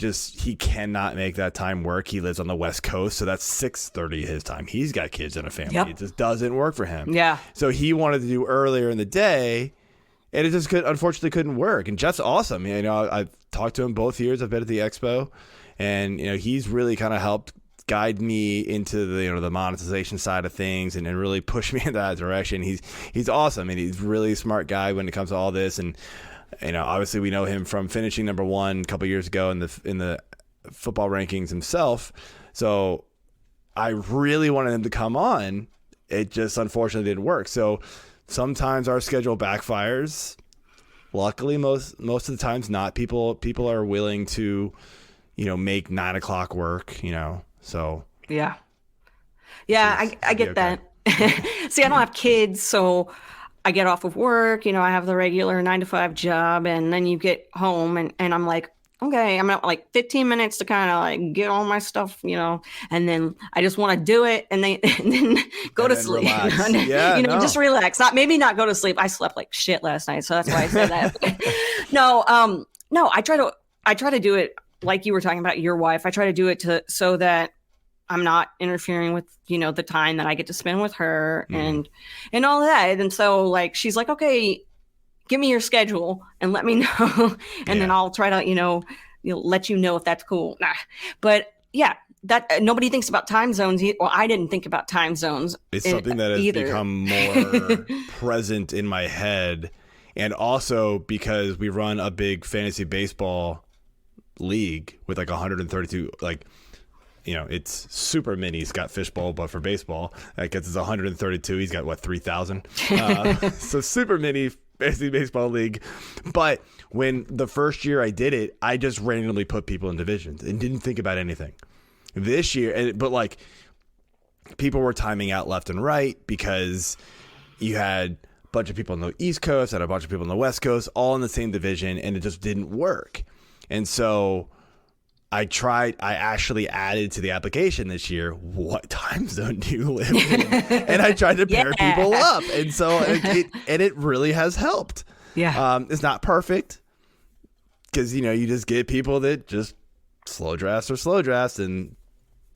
cannot make that time work. He lives on the West Coast, so that's 6:30 his time. He's got kids and a family. Yep. It just doesn't work for him. Yeah. So he wanted to do earlier in the day, and it just unfortunately couldn't work. And Jeff's awesome. I've talked to him both years. I've been at the expo, and he's really kind of helped guide me into the monetization side of things, and really push me in that direction. He's awesome, and he's a really smart guy when it comes to all this. And obviously we know him from finishing number 1 a couple years ago in the football rankings himself. So I really wanted him to come on. It just unfortunately didn't work. So sometimes our schedule backfires. Luckily, most of the times not. People are willing to make 9 o'clock work. So yeah, I get okay. that. See, I don't have kids, so I get off of work. I have the regular 9-to-5 job, and then you get home, and I'm like, okay, I'm at like 15 minutes to kind of like get all my stuff, and then I just want to do it, and then go to sleep. Yeah, just relax. Maybe not go to sleep. I slept like shit last night, so that's why I said that. No, I try to do it like you were talking about your wife. I try to do it so that I'm not interfering with, the time that I get to spend with her and all that. And so like, she's like, okay, give me your schedule and let me know. And then I'll try to, let you know if that's cool. But yeah, that nobody thinks about time zones. Well, I didn't think about time zones. It's something that has become more present in my head. And also because we run a big fantasy baseball league with like 132, it's super mini. He's got fishbowl, but for baseball, that gets us 132. He's got 3,000. So super mini fantasy baseball league. But when the first year I did it, I just randomly put people in divisions and didn't think about anything. This year, but like people were timing out left and right because you had a bunch of people on the East Coast and a bunch of people on the West Coast, all in the same division, and it just didn't work. And so I actually added to the application this year, what time zone do you live in? And I tried to pair people up. And so it really has helped. Yeah. It's not perfect because, you just get people that just slow drafts and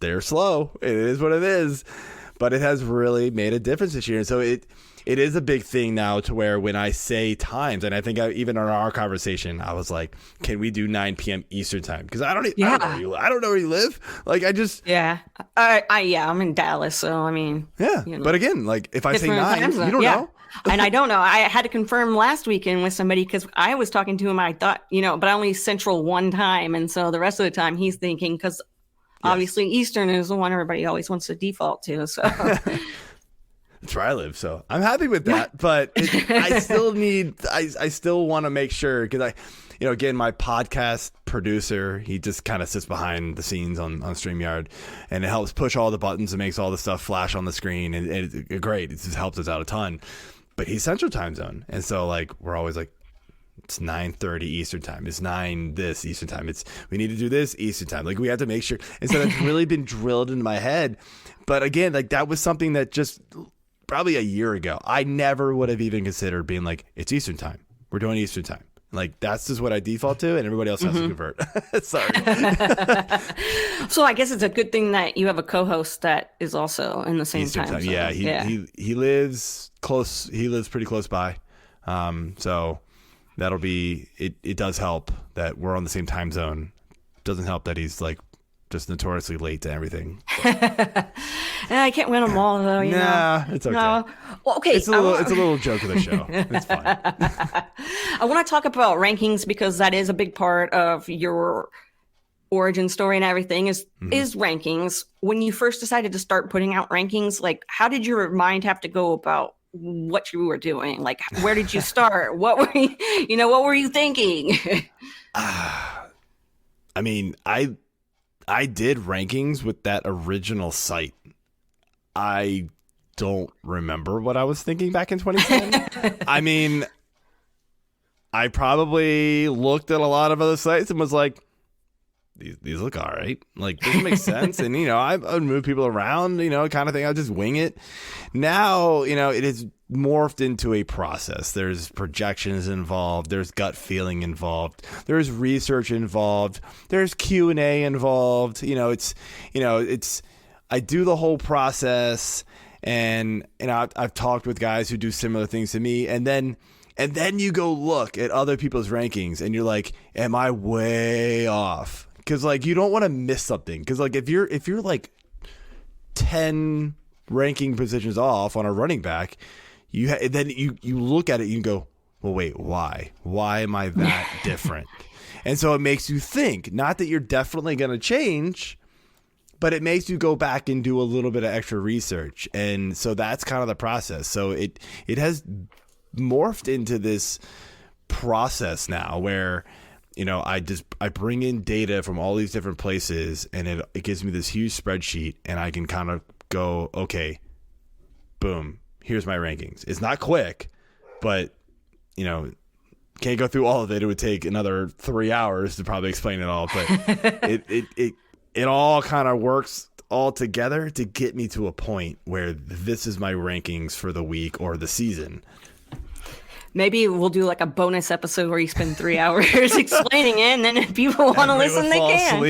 they're slow. It is what it is. But it has really made a difference this year. And so it is a big thing now to where when I say times, and I think even in our conversation, I was like, can we do 9 p.m. Eastern time? Because I don't know where you live. Like, I just... Yeah. I'm in Dallas, so I mean... Yeah. But again, like, if I say 9, you don't know. And I don't know. I had to confirm last weekend with somebody because I was talking to him. I thought, but only Central one time. And so the rest of the time he's thinking, because obviously Eastern is the one everybody always wants to default to. So that's where I live. So I'm happy with that. But I still want to make sure because again, my podcast producer, he just kind of sits behind the scenes on StreamYard and it helps push all the buttons and makes all the stuff flash on the screen. And it's great. It just helps us out a ton. But he's Central Time Zone. And so like, we're always like, it's 9:30 Eastern Time. It's 9 this Eastern Time. We need to do this Eastern Time. Like we have to make sure. And so that's really been drilled into my head. But again, like that was something that just probably a year ago, I never would have even considered being like, it's Eastern Time. We're doing Eastern Time. Like that's just what I default to, and everybody else has to convert. Sorry. So I guess it's a good thing that you have a co-host that is also in the same Eastern time. Yeah, he lives close. He lives pretty close by, so that'll be it. It does help that we're on the same time zone. Doesn't help that he's like just notoriously late to everything. I can't win them all, though. Nah, it's okay. No. Well, okay. It's a little joke of the show. It's fine. I want to talk about rankings because that is a big part of your origin story and everything is rankings. When you first decided to start putting out rankings, like how did your mind have to go about what you were doing? Like, where did you start? What were what were you thinking? I mean, I did rankings with that original site. I don't remember what I was thinking back in 2010. I mean, I probably looked at a lot of other sites and was like, these look all right. Like, this makes sense. And, I would move people around, kind of thing. I would just wing it. Now, it has morphed into a process. There's projections involved. There's gut feeling involved. There's research involved. There's Q&A involved. I do the whole process. And, I've talked with guys who do similar things to me. And then you go look at other people's rankings and you're like, am I way off? Because like you don't want to miss something. Because like if you're like 10 ranking positions off on a running back, then you look at it and you go, well, wait, why? Why am I that different? And so it makes you think. Not that you're definitely going to change, but it makes you go back and do a little bit of extra research. And so that's kind of the process. So it has morphed into this process now where I bring in data from all these different places and it gives me this huge spreadsheet and I can kind of go, okay, boom, here's my rankings. It's not quick, but can't go through all of it. It would take another 3 hours to probably explain it all, but it all kind of works all together to get me to a point where this is my rankings for the week or the season. Maybe we'll do like a bonus episode where you spend 3 hours explaining it, and then if people want to listen, they can.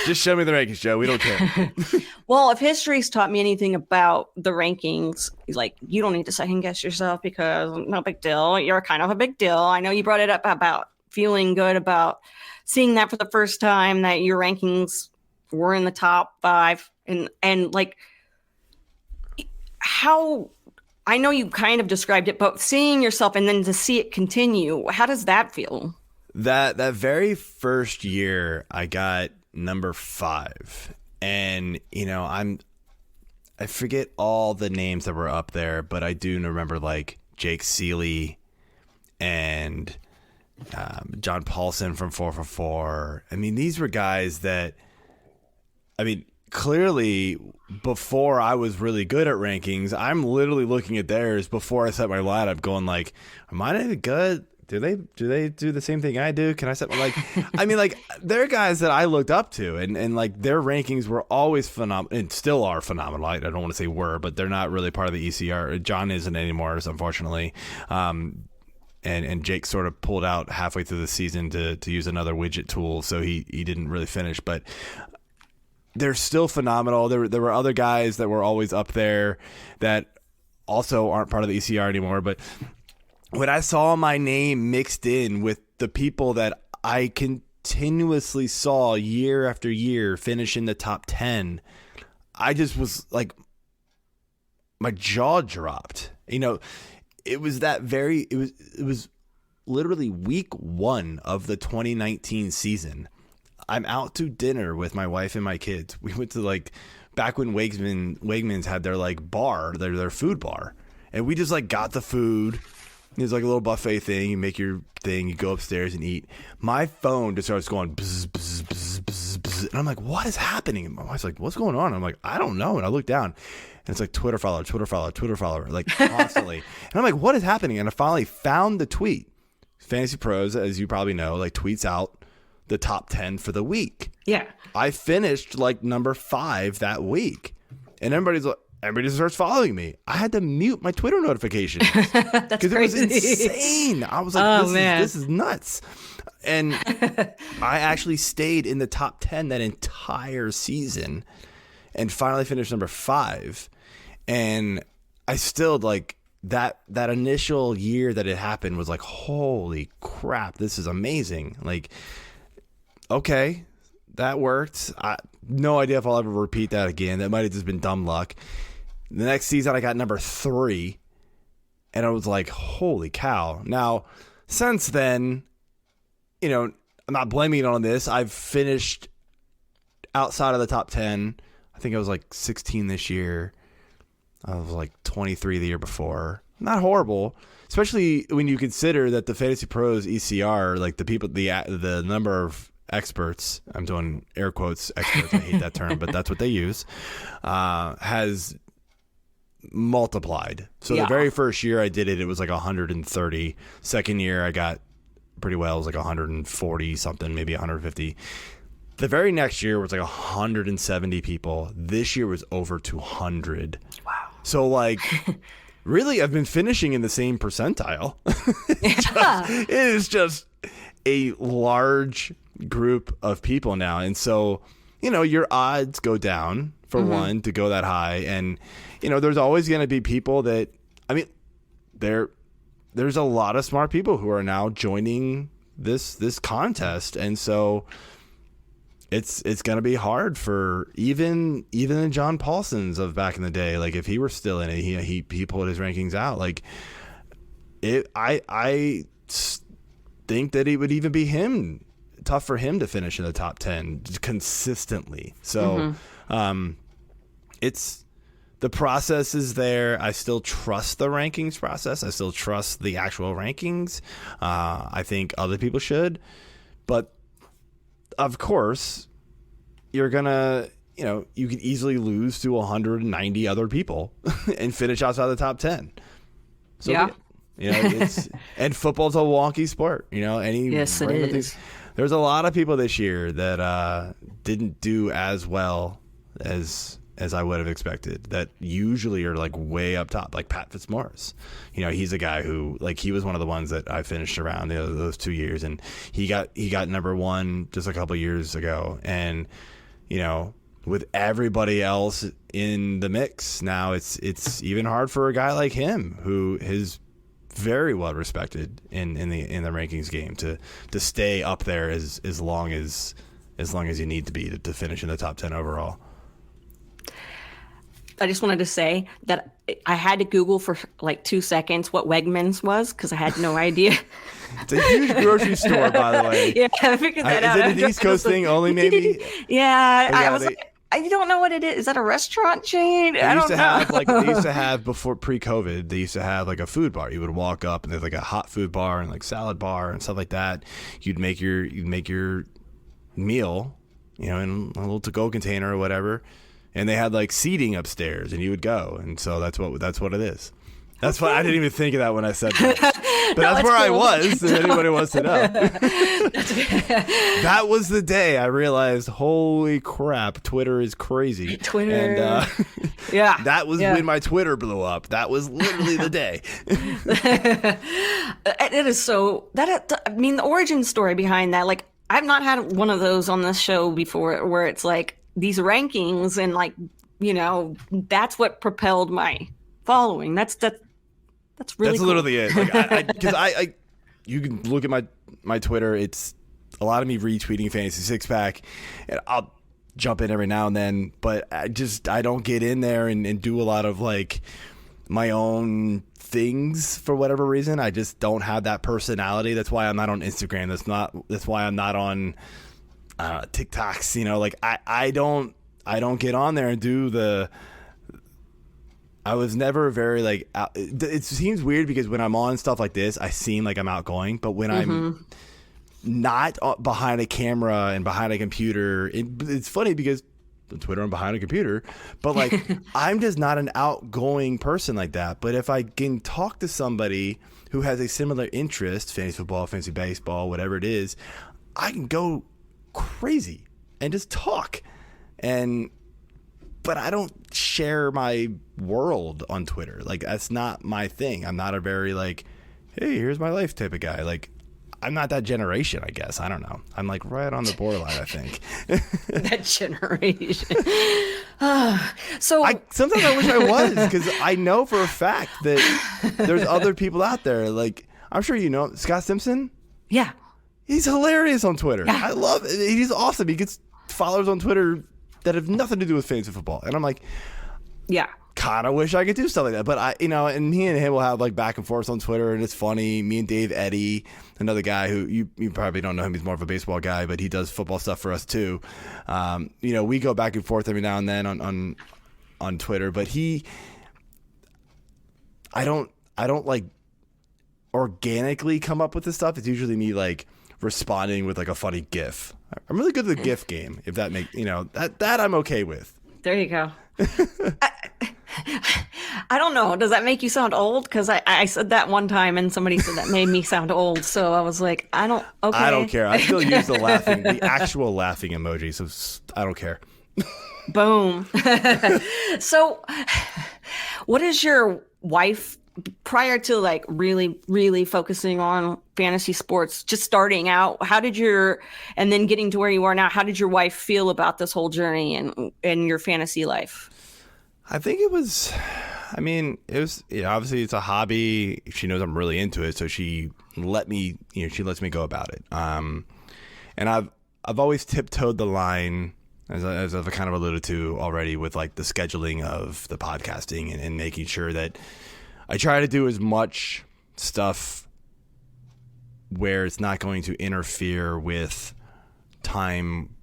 Just show me the rankings, Joe. We don't care. Well, if history's taught me anything about the rankings, like you don't need to second guess yourself because no big deal. You're kind of a big deal. I know you brought it up about feeling good about seeing that for the first time, that your rankings were in the top 5, and like how. I know you kind of described it, but seeing yourself and then to see it continue, how does that feel? That very first year, I got number 5, and I forget all the names that were up there, but I do remember like Jake Seeley and John Paulson from 444. I mean, these were guys that, clearly, before I was really good at rankings, I'm literally looking at theirs before I set my lineup going like, am I not even good do they do the same thing I do? Can I set like, I mean, like they're guys that I looked up to, and like their rankings were always phenomenal and still are phenomenal. I don't want to say were, but they're not really part of the ECR. John isn't anymore, unfortunately. And Jake sort of pulled out halfway through the season to use another widget tool, so he didn't really finish, but they're still phenomenal. There were other guys that were always up there that also aren't part of the ECR anymore, but when I saw my name mixed in with the people that I continuously saw year after year finish in the top 10, I just was like, my jaw dropped. You know, it was literally week 1 of the 2019 season. I'm out to dinner with my wife and my kids. We went to like back when Wegmans had their like bar, their food bar, and we just like got the food. There's like a little buffet thing. You make your thing. You go upstairs and eat. My phone just starts going bzz, bzz, bzz, bzz, bzz. And I'm like, what is happening? And my wife's like, what's going on? I'm like, I don't know. And I look down, and it's like Twitter follower, like constantly. And I'm like, what is happening? And I finally found the tweet. Fantasy Pros, as you probably know, like tweets out the top 10 for the week. Yeah. I finished like number 5 that week. And everybody starts following me. I had to mute my Twitter notifications because it was insane. I was like, this is nuts. And I actually stayed in the top 10 that entire season and finally finished number 5. And I still like that initial year that it happened was like, holy crap, this is amazing. Like, okay, that worked. No idea if I'll ever repeat that again. That might have just been dumb luck. The next season, I got number 3, and I was like, holy cow. Now, since then, you know, I'm not blaming it on this. I've finished outside of the top 10. I think I was like 16 this year. I was like 23 the year before. Not horrible, especially when you consider that the Fantasy Pros ECR, like the people, the number of experts, I'm doing air quotes, experts, I hate that term, but that's what they use, has multiplied. So the very first year I did it was like 130. Second year I got pretty well. It was like 140 something, maybe 150. The very next year was like 170 people. This year was over 200. Wow. So like, really, I've been finishing in the same percentile. It is just a large group of people now. And so, you know, your odds go down for one to go that high. And, you know, there's always going to be people that, I mean, there's a lot of smart people who are now joining this contest. And so it's going to be hard for even the John Paulsons of back in the day. Like if he were still in it, he pulled his rankings out. Like I think that it would even be tough for him to finish in the top 10 consistently. So it's, the process is there. I still trust the rankings process. I still trust the actual rankings. I think other people should, but of course, you're gonna, you know, you could easily lose to 190 other people and finish outside the top 10. So yeah, you know, and football's a wonky sport. You know, yes, it is. There's a lot of people this year that didn't do as well as I would have expected. That usually are like way up top, like Pat Fitzmaurice. You know, he's a guy who, like, he was one of the ones that I finished around those 2 years, and he got number 1 just a couple years ago. And you know, with everybody else in the mix now, it's even hard for a guy like him who is very well respected in the rankings game to stay up there as long as you need to be to finish in the top 10 overall. I just wanted to say that I had to Google for like 2 seconds what Wegmans was because I had no idea. It's a huge grocery store, by the way. Yeah, I figured that out. Is it an East Coast thing only, maybe? Yeah, I was like, I don't know what it is. Is that a restaurant chain? I don't know. They used to have, before pre-COVID, they used to have like a food bar. You would walk up and there's like a hot food bar and like salad bar and stuff like that. You'd make your meal, you know, in a little to-go container or whatever. And they had like seating upstairs, and you would go, and so that's what it is. That's why I didn't even think of that when I said that. that's where I cool. was, if anybody wants to know. That was the day I realized, holy crap, Twitter is crazy. Twitter. And Yeah. that was when my Twitter blew up. That was literally the day. It is so that I mean the origin story behind that. Like I've not had one of those on this show before, where it's like these rankings and like that's what propelled my following. That's really That's cool. literally it. Like because I you can look at my Twitter. It's a lot of me retweeting Fantasy Six Pack, and I'll jump in every now and then, but I don't get in there and do a lot of like my own things for whatever reason. I just don't have that personality. That's why I'm not on Instagram. That's why I'm not on TikToks. Like I don't get on there and do the. I was never very like. It seems weird because when I'm on stuff like this, I seem like I'm outgoing, but when I'm not behind a camera and behind a computer, it's funny because on Twitter I'm behind a computer, but like I'm just not an outgoing person like that. But if I can talk to somebody who has a similar interest, fantasy football, fantasy baseball, whatever it is, I can go crazy and just talk. But I don't share my world on Twitter. Like that's not my thing. I'm not a very like, hey, here's my life type of guy. Like I'm not that generation, I guess. I don't know. I'm like right on the borderline, I think. That generation. So sometimes I wish I was, because I know for a fact that there's other people out there. Like I'm sure you know Scott Simpson. Yeah. He's hilarious on Twitter. Yeah. I love it. He's awesome. He gets followers on Twitter that have nothing to do with fantasy football. And I'm like, yeah. kind of wish I could do stuff like that. But and he and him will have like back and forth on Twitter, and it's funny. Me and Dave Eddy, another guy who you probably don't know him. He's more of a baseball guy, but he does football stuff for us too. We go back and forth every now and then on Twitter, but I don't like organically come up with this stuff. It's usually me like responding with like a funny GIF. I'm really good at the GIF game, if that makes that I'm okay with. There you go. I don't know. Does that make you sound old? Because I said that one time and somebody said that made me sound old. So I was like, I don't care. I still use the actual laughing emoji. So I don't care. Boom. So what is your wife, prior to like really, really focusing on fantasy sports, just starting out, and then getting to where you are now, how did your wife feel about this whole journey and your fantasy life? I think it was obviously it's a hobby. She knows I'm really into it, so she lets me go about it. And I've always tiptoed the line, as I've kind of alluded to already, with like the scheduling of the podcasting and making sure that I try to do as much stuff where it's not going to interfere with time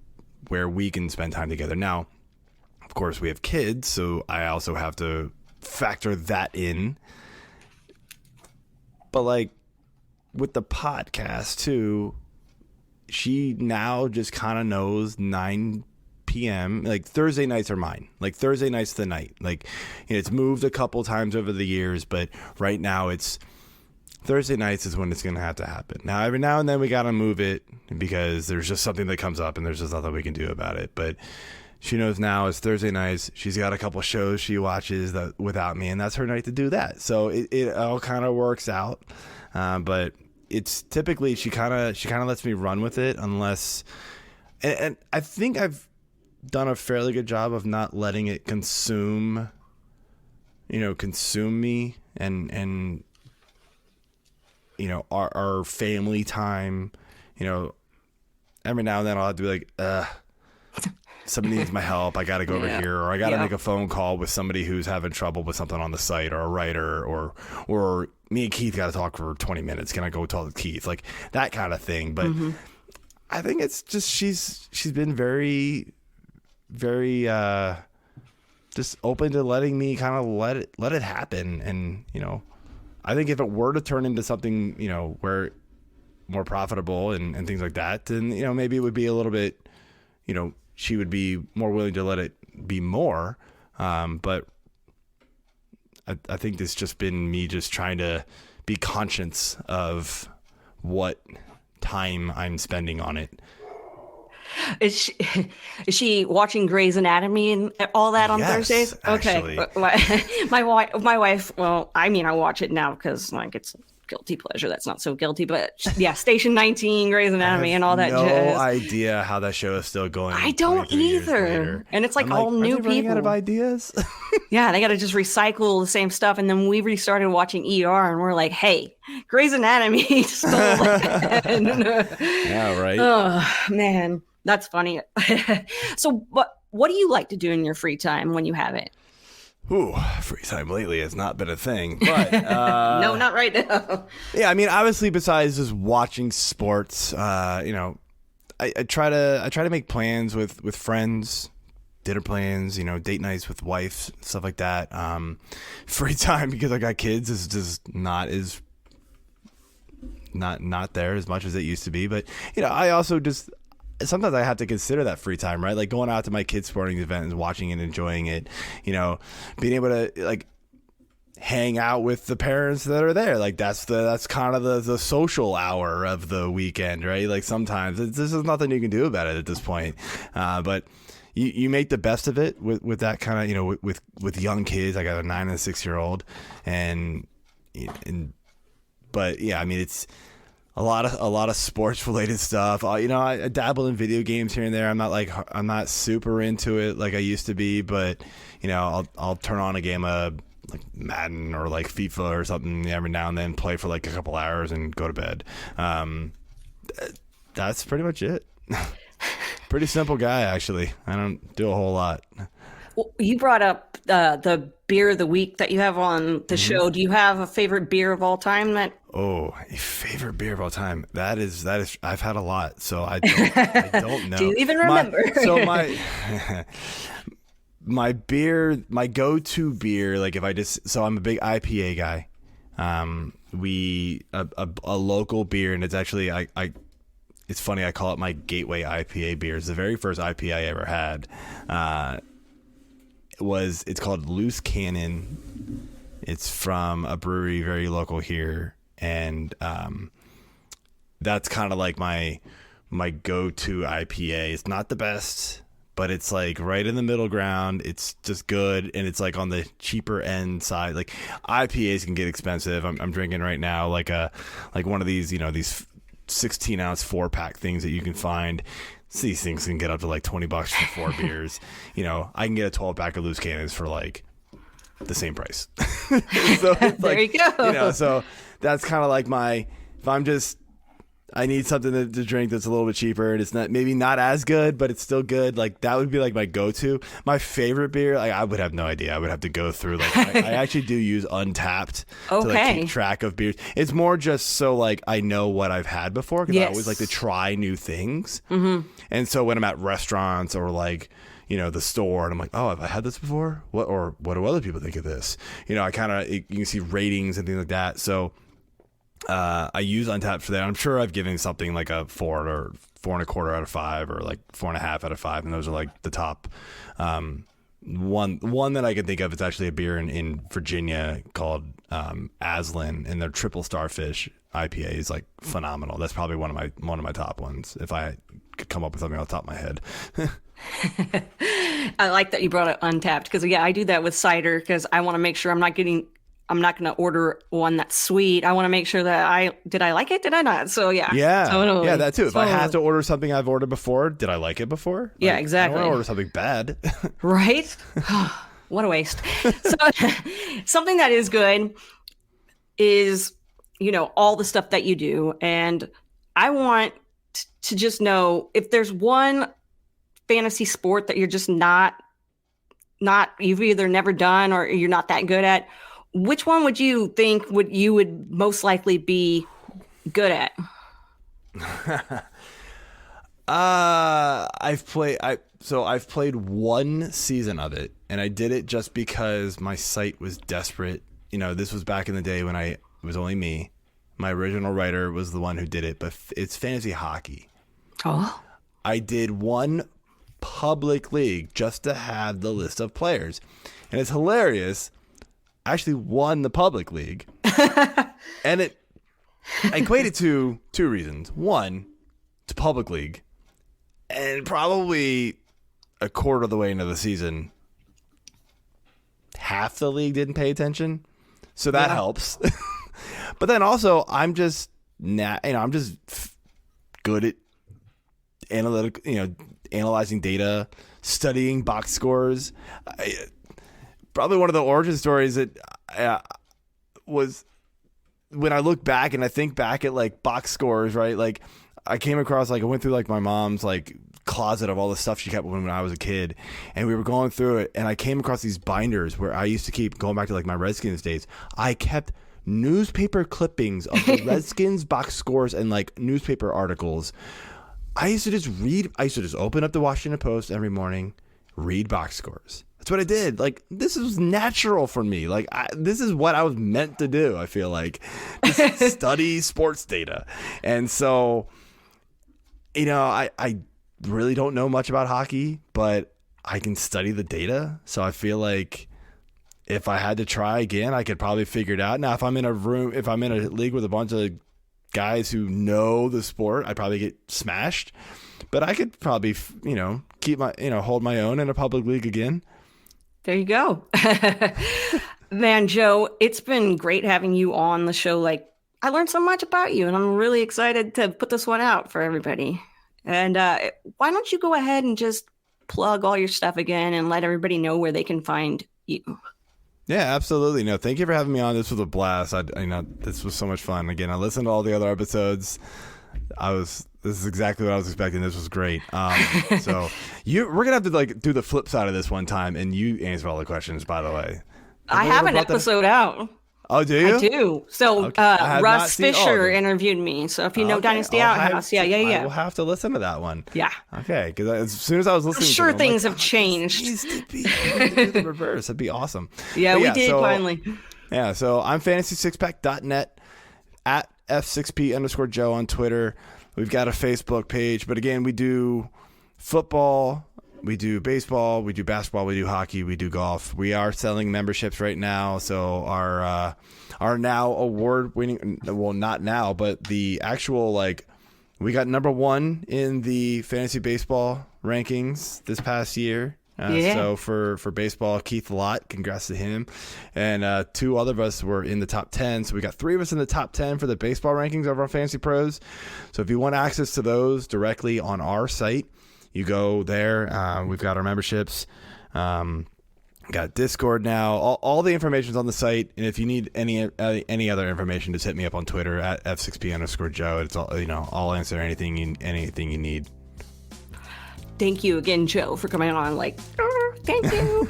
where we can spend time together. Now, of course, we have kids, so I also have to factor that in. But like with the podcast too, she now just kind of knows 9 p.m. Like Thursday nights are mine. Like Thursday night's the night. Like it's moved a couple times over the years, but right now it's Thursday nights is when it's going to have to happen. Now, every now and then we got to move it because there's just something that comes up and there's just nothing we can do about it. But she knows now it's Thursday nights. She's got a couple shows she watches that without me, and that's her night to do that. So it all kind of works out. But it's typically she kind of lets me run with it unless, and I think I've done a fairly good job of not letting it consume me and our family time. Every now and then I'll have to be like, somebody needs my help. I got to go over here, or I got to make a phone call with somebody who's having trouble with something on the site, or a writer, or me and Keith got to talk for 20 minutes. Can I go talk to Keith? Like that kind of thing. But I think it's just, she's been very, very, just open to letting me kind of let it happen. And, I think if it were to turn into something, where more profitable and things like that, then, maybe it would be a little bit, she would be more willing to let it be more. But I think it's just been me just trying to be conscious of what time I'm spending on it. Is she watching Grey's Anatomy and all that on Yes, Thursdays? actually. Okay. My wife, well, I mean, I watch it now because like it's a guilty pleasure. That's not so guilty, but yeah, Station 19, Grey's Anatomy, and all that no jazz. idea how that show is still going. I don't 23 years either. later. And it's like I'm all are new they running people. out of ideas? Yeah, they got to just recycle the same stuff. And then we restarted watching ER, and we're like, hey, Grey's Anatomy stole it. Yeah, right. Oh, man, that's funny. So what do you like to do in your free time when you have it? Ooh, free time lately has not been a thing. But No, not right now. yeah, I mean, obviously, besides just watching sports, you know, I try to make plans with friends, dinner plans, you know, date nights with wife, stuff like that. Free time because I got kids is just not there as much as it used to be. But you know, I also just sometimes I have to consider that free time, right? Like going out to my kids' sporting event and watching and enjoying it, you know, being able to like hang out with the parents that are there. Like that's kind of the social hour of the weekend, right? Like sometimes there's nothing you can do about it at this point. But you make the best of it with that kind of, you know, with young kids. I got a 9 and a 6-year-old and but yeah, I mean, it's a lot of sports related stuff. You know, I dabble in video games here and there. I'm not super into it like I used to be, but you know, I'll turn on a game of like Madden or like FIFA or something every now and then, play for like a couple hours and go to bed. That's pretty much it. Pretty simple guy, actually. I don't do a whole lot. Well, you brought up the beer of the week that you have on the show. Do you have a favorite beer of all time that? Oh, a favorite beer of all time. That is I've had a lot, so I don't know. Do you even remember? My go-to beer, like if I'm a big IPA guy. A local beer, and it's actually it's funny, I call it my gateway IPA beer. It's the very first IPA I ever had. It's called Loose Cannon. It's from a brewery very local here, and that's kind of like my go-to IPA. It's not the best, but it's like right in the middle ground. It's just good, and it's like on the cheaper end side. Like IPAs can get expensive. I'm drinking right now like one of these, you know, these 16-ounce 4-pack things that you can find. These things can get up to like $20 for 4 beers. You know, I can get a 12-pack of Loose Cannons for like the same price. So it's There like, you go. You know, so that's kind of like I need something to drink that's a little bit cheaper, and it's maybe not as good, but it's still good. Like that would be like my go-to. My favorite beer, like I would have no idea. I would have to go through. Like I actually do use Untapped to like keep track of beers. It's more just so like I know what I've had before, because I always like to try new things. Mm-hmm. And so when I'm at restaurants or like, you know, the store, and I'm like, oh, have I had this before? What do other people think of this? You know, you can see ratings and things like that. So I use Untapped for that. I'm sure I've given something like a 4 or 4.25 out of 5, or like 4.5 out of 5, and those are like the top. One that I can think of is actually a beer in Virginia called Aslan, and their Triple Starfish IPA is like phenomenal. That's probably one of my top ones if I could come up with something off the top of my head. I like that you brought it Untapped, because yeah, I do that with cider, because I want to make sure I'm not going to order one that's sweet. I want to make sure that did I like it? Did I not? So yeah. Yeah. Totally. Yeah, that too. If I have to order something I've ordered before, did I like it before? Yeah, like, exactly. I don't want to order something bad. Right? What a waste. So something that is good is, you know, all the stuff that you do. And I want to just know if there's one fantasy sport that you're just not you've either never done or you're not that good at, which one would you think you would most likely be good at? I've played one season of it, and I did it just because my site was desperate. You know, this was back in the day when it was only me. My original writer was the one who did it, but it's fantasy hockey. Oh. I did one public league just to have the list of players, and it's hilarious. I actually won the public league. And I equate it to two reasons. One, it's public league. And probably a quarter of the way into the season, half the league didn't pay attention. So that helps. But then also, I'm just I'm just good at analyzing data, studying box scores. Probably one of the origin stories that was when I look back and I think back at like box scores, right? Like I came across, like I went through like my mom's like closet of all the stuff she kept when I was a kid, and we were going through it, and I came across these binders where I used to keep going back to like my Redskins days. I kept newspaper clippings of the Redskins box scores and like newspaper articles. I used to just open up the Washington Post every morning, read box scores. That's what I did. Like, this was natural for me. Like, this is what I was meant to do, I feel like. Just study sports data. And so, I really don't know much about hockey, but I can study the data. So I feel like if I had to try again, I could probably figure it out. Now, if I'm in a league with a bunch of guys who know the sport, I'd probably get smashed. But I could probably, keep my, hold my own in a public league again. There you go. Man, Joe, it's been great having you on the show. Like, I learned so much about you, and I'm really excited to put this one out for everybody. And why don't you go ahead and just plug all your stuff again and let everybody know where they can find you? Yeah, absolutely. No, thank you for having me on. This was a blast. This was so much fun. Again, I listened to all the other episodes. This is exactly what I was expecting. This was great. So we're gonna have to like do the flip side of this one time, and you answer all the questions. By the way, I have an episode out. Oh, do you? I do. So Russ Fisher interviewed me. So if you know Dynasty Outhouse, yeah. We'll have to listen to that one. Yeah. Okay, because as soon as I was listening, I'm sure things have changed. Needs to be the reverse. That'd be awesome. Yeah, we did finally. Yeah. So I'm fantasy6pack.net at F6P_Joe on Twitter. We've got a Facebook page, but again, we do football, we do baseball, we do basketball, we do hockey, we do golf. We are selling memberships right now, so our now award-winning, well, not now, but the actual, like, we got number 1 in the fantasy baseball rankings this past year. So for baseball, Keith Lott, congrats to him. And 2 other of us were in the top 10. So we got 3 of us in the top 10 for the baseball rankings of our Fantasy Pros. So if you want access to those directly on our site, you go there. We've got our memberships. Got Discord now. All the information's on the site. And if you need any other information, just hit me up on Twitter at F6P_Joe. It's all, I'll answer anything you need. Thank you again, Joe, for coming on. Thank you.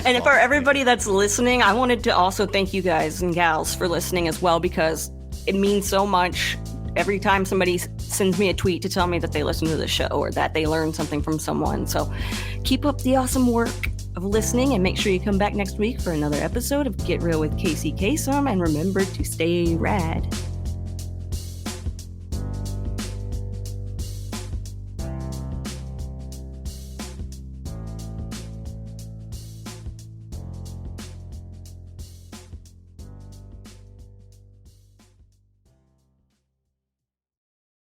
And for everybody that's listening, I wanted to also thank you guys and gals for listening as well, because it means so much every time somebody sends me a tweet to tell me that they listen to the show or that they learned something from someone. So keep up the awesome work of listening, and make sure you come back next week for another episode of Get Real with Kacey Kasem. And remember to stay rad.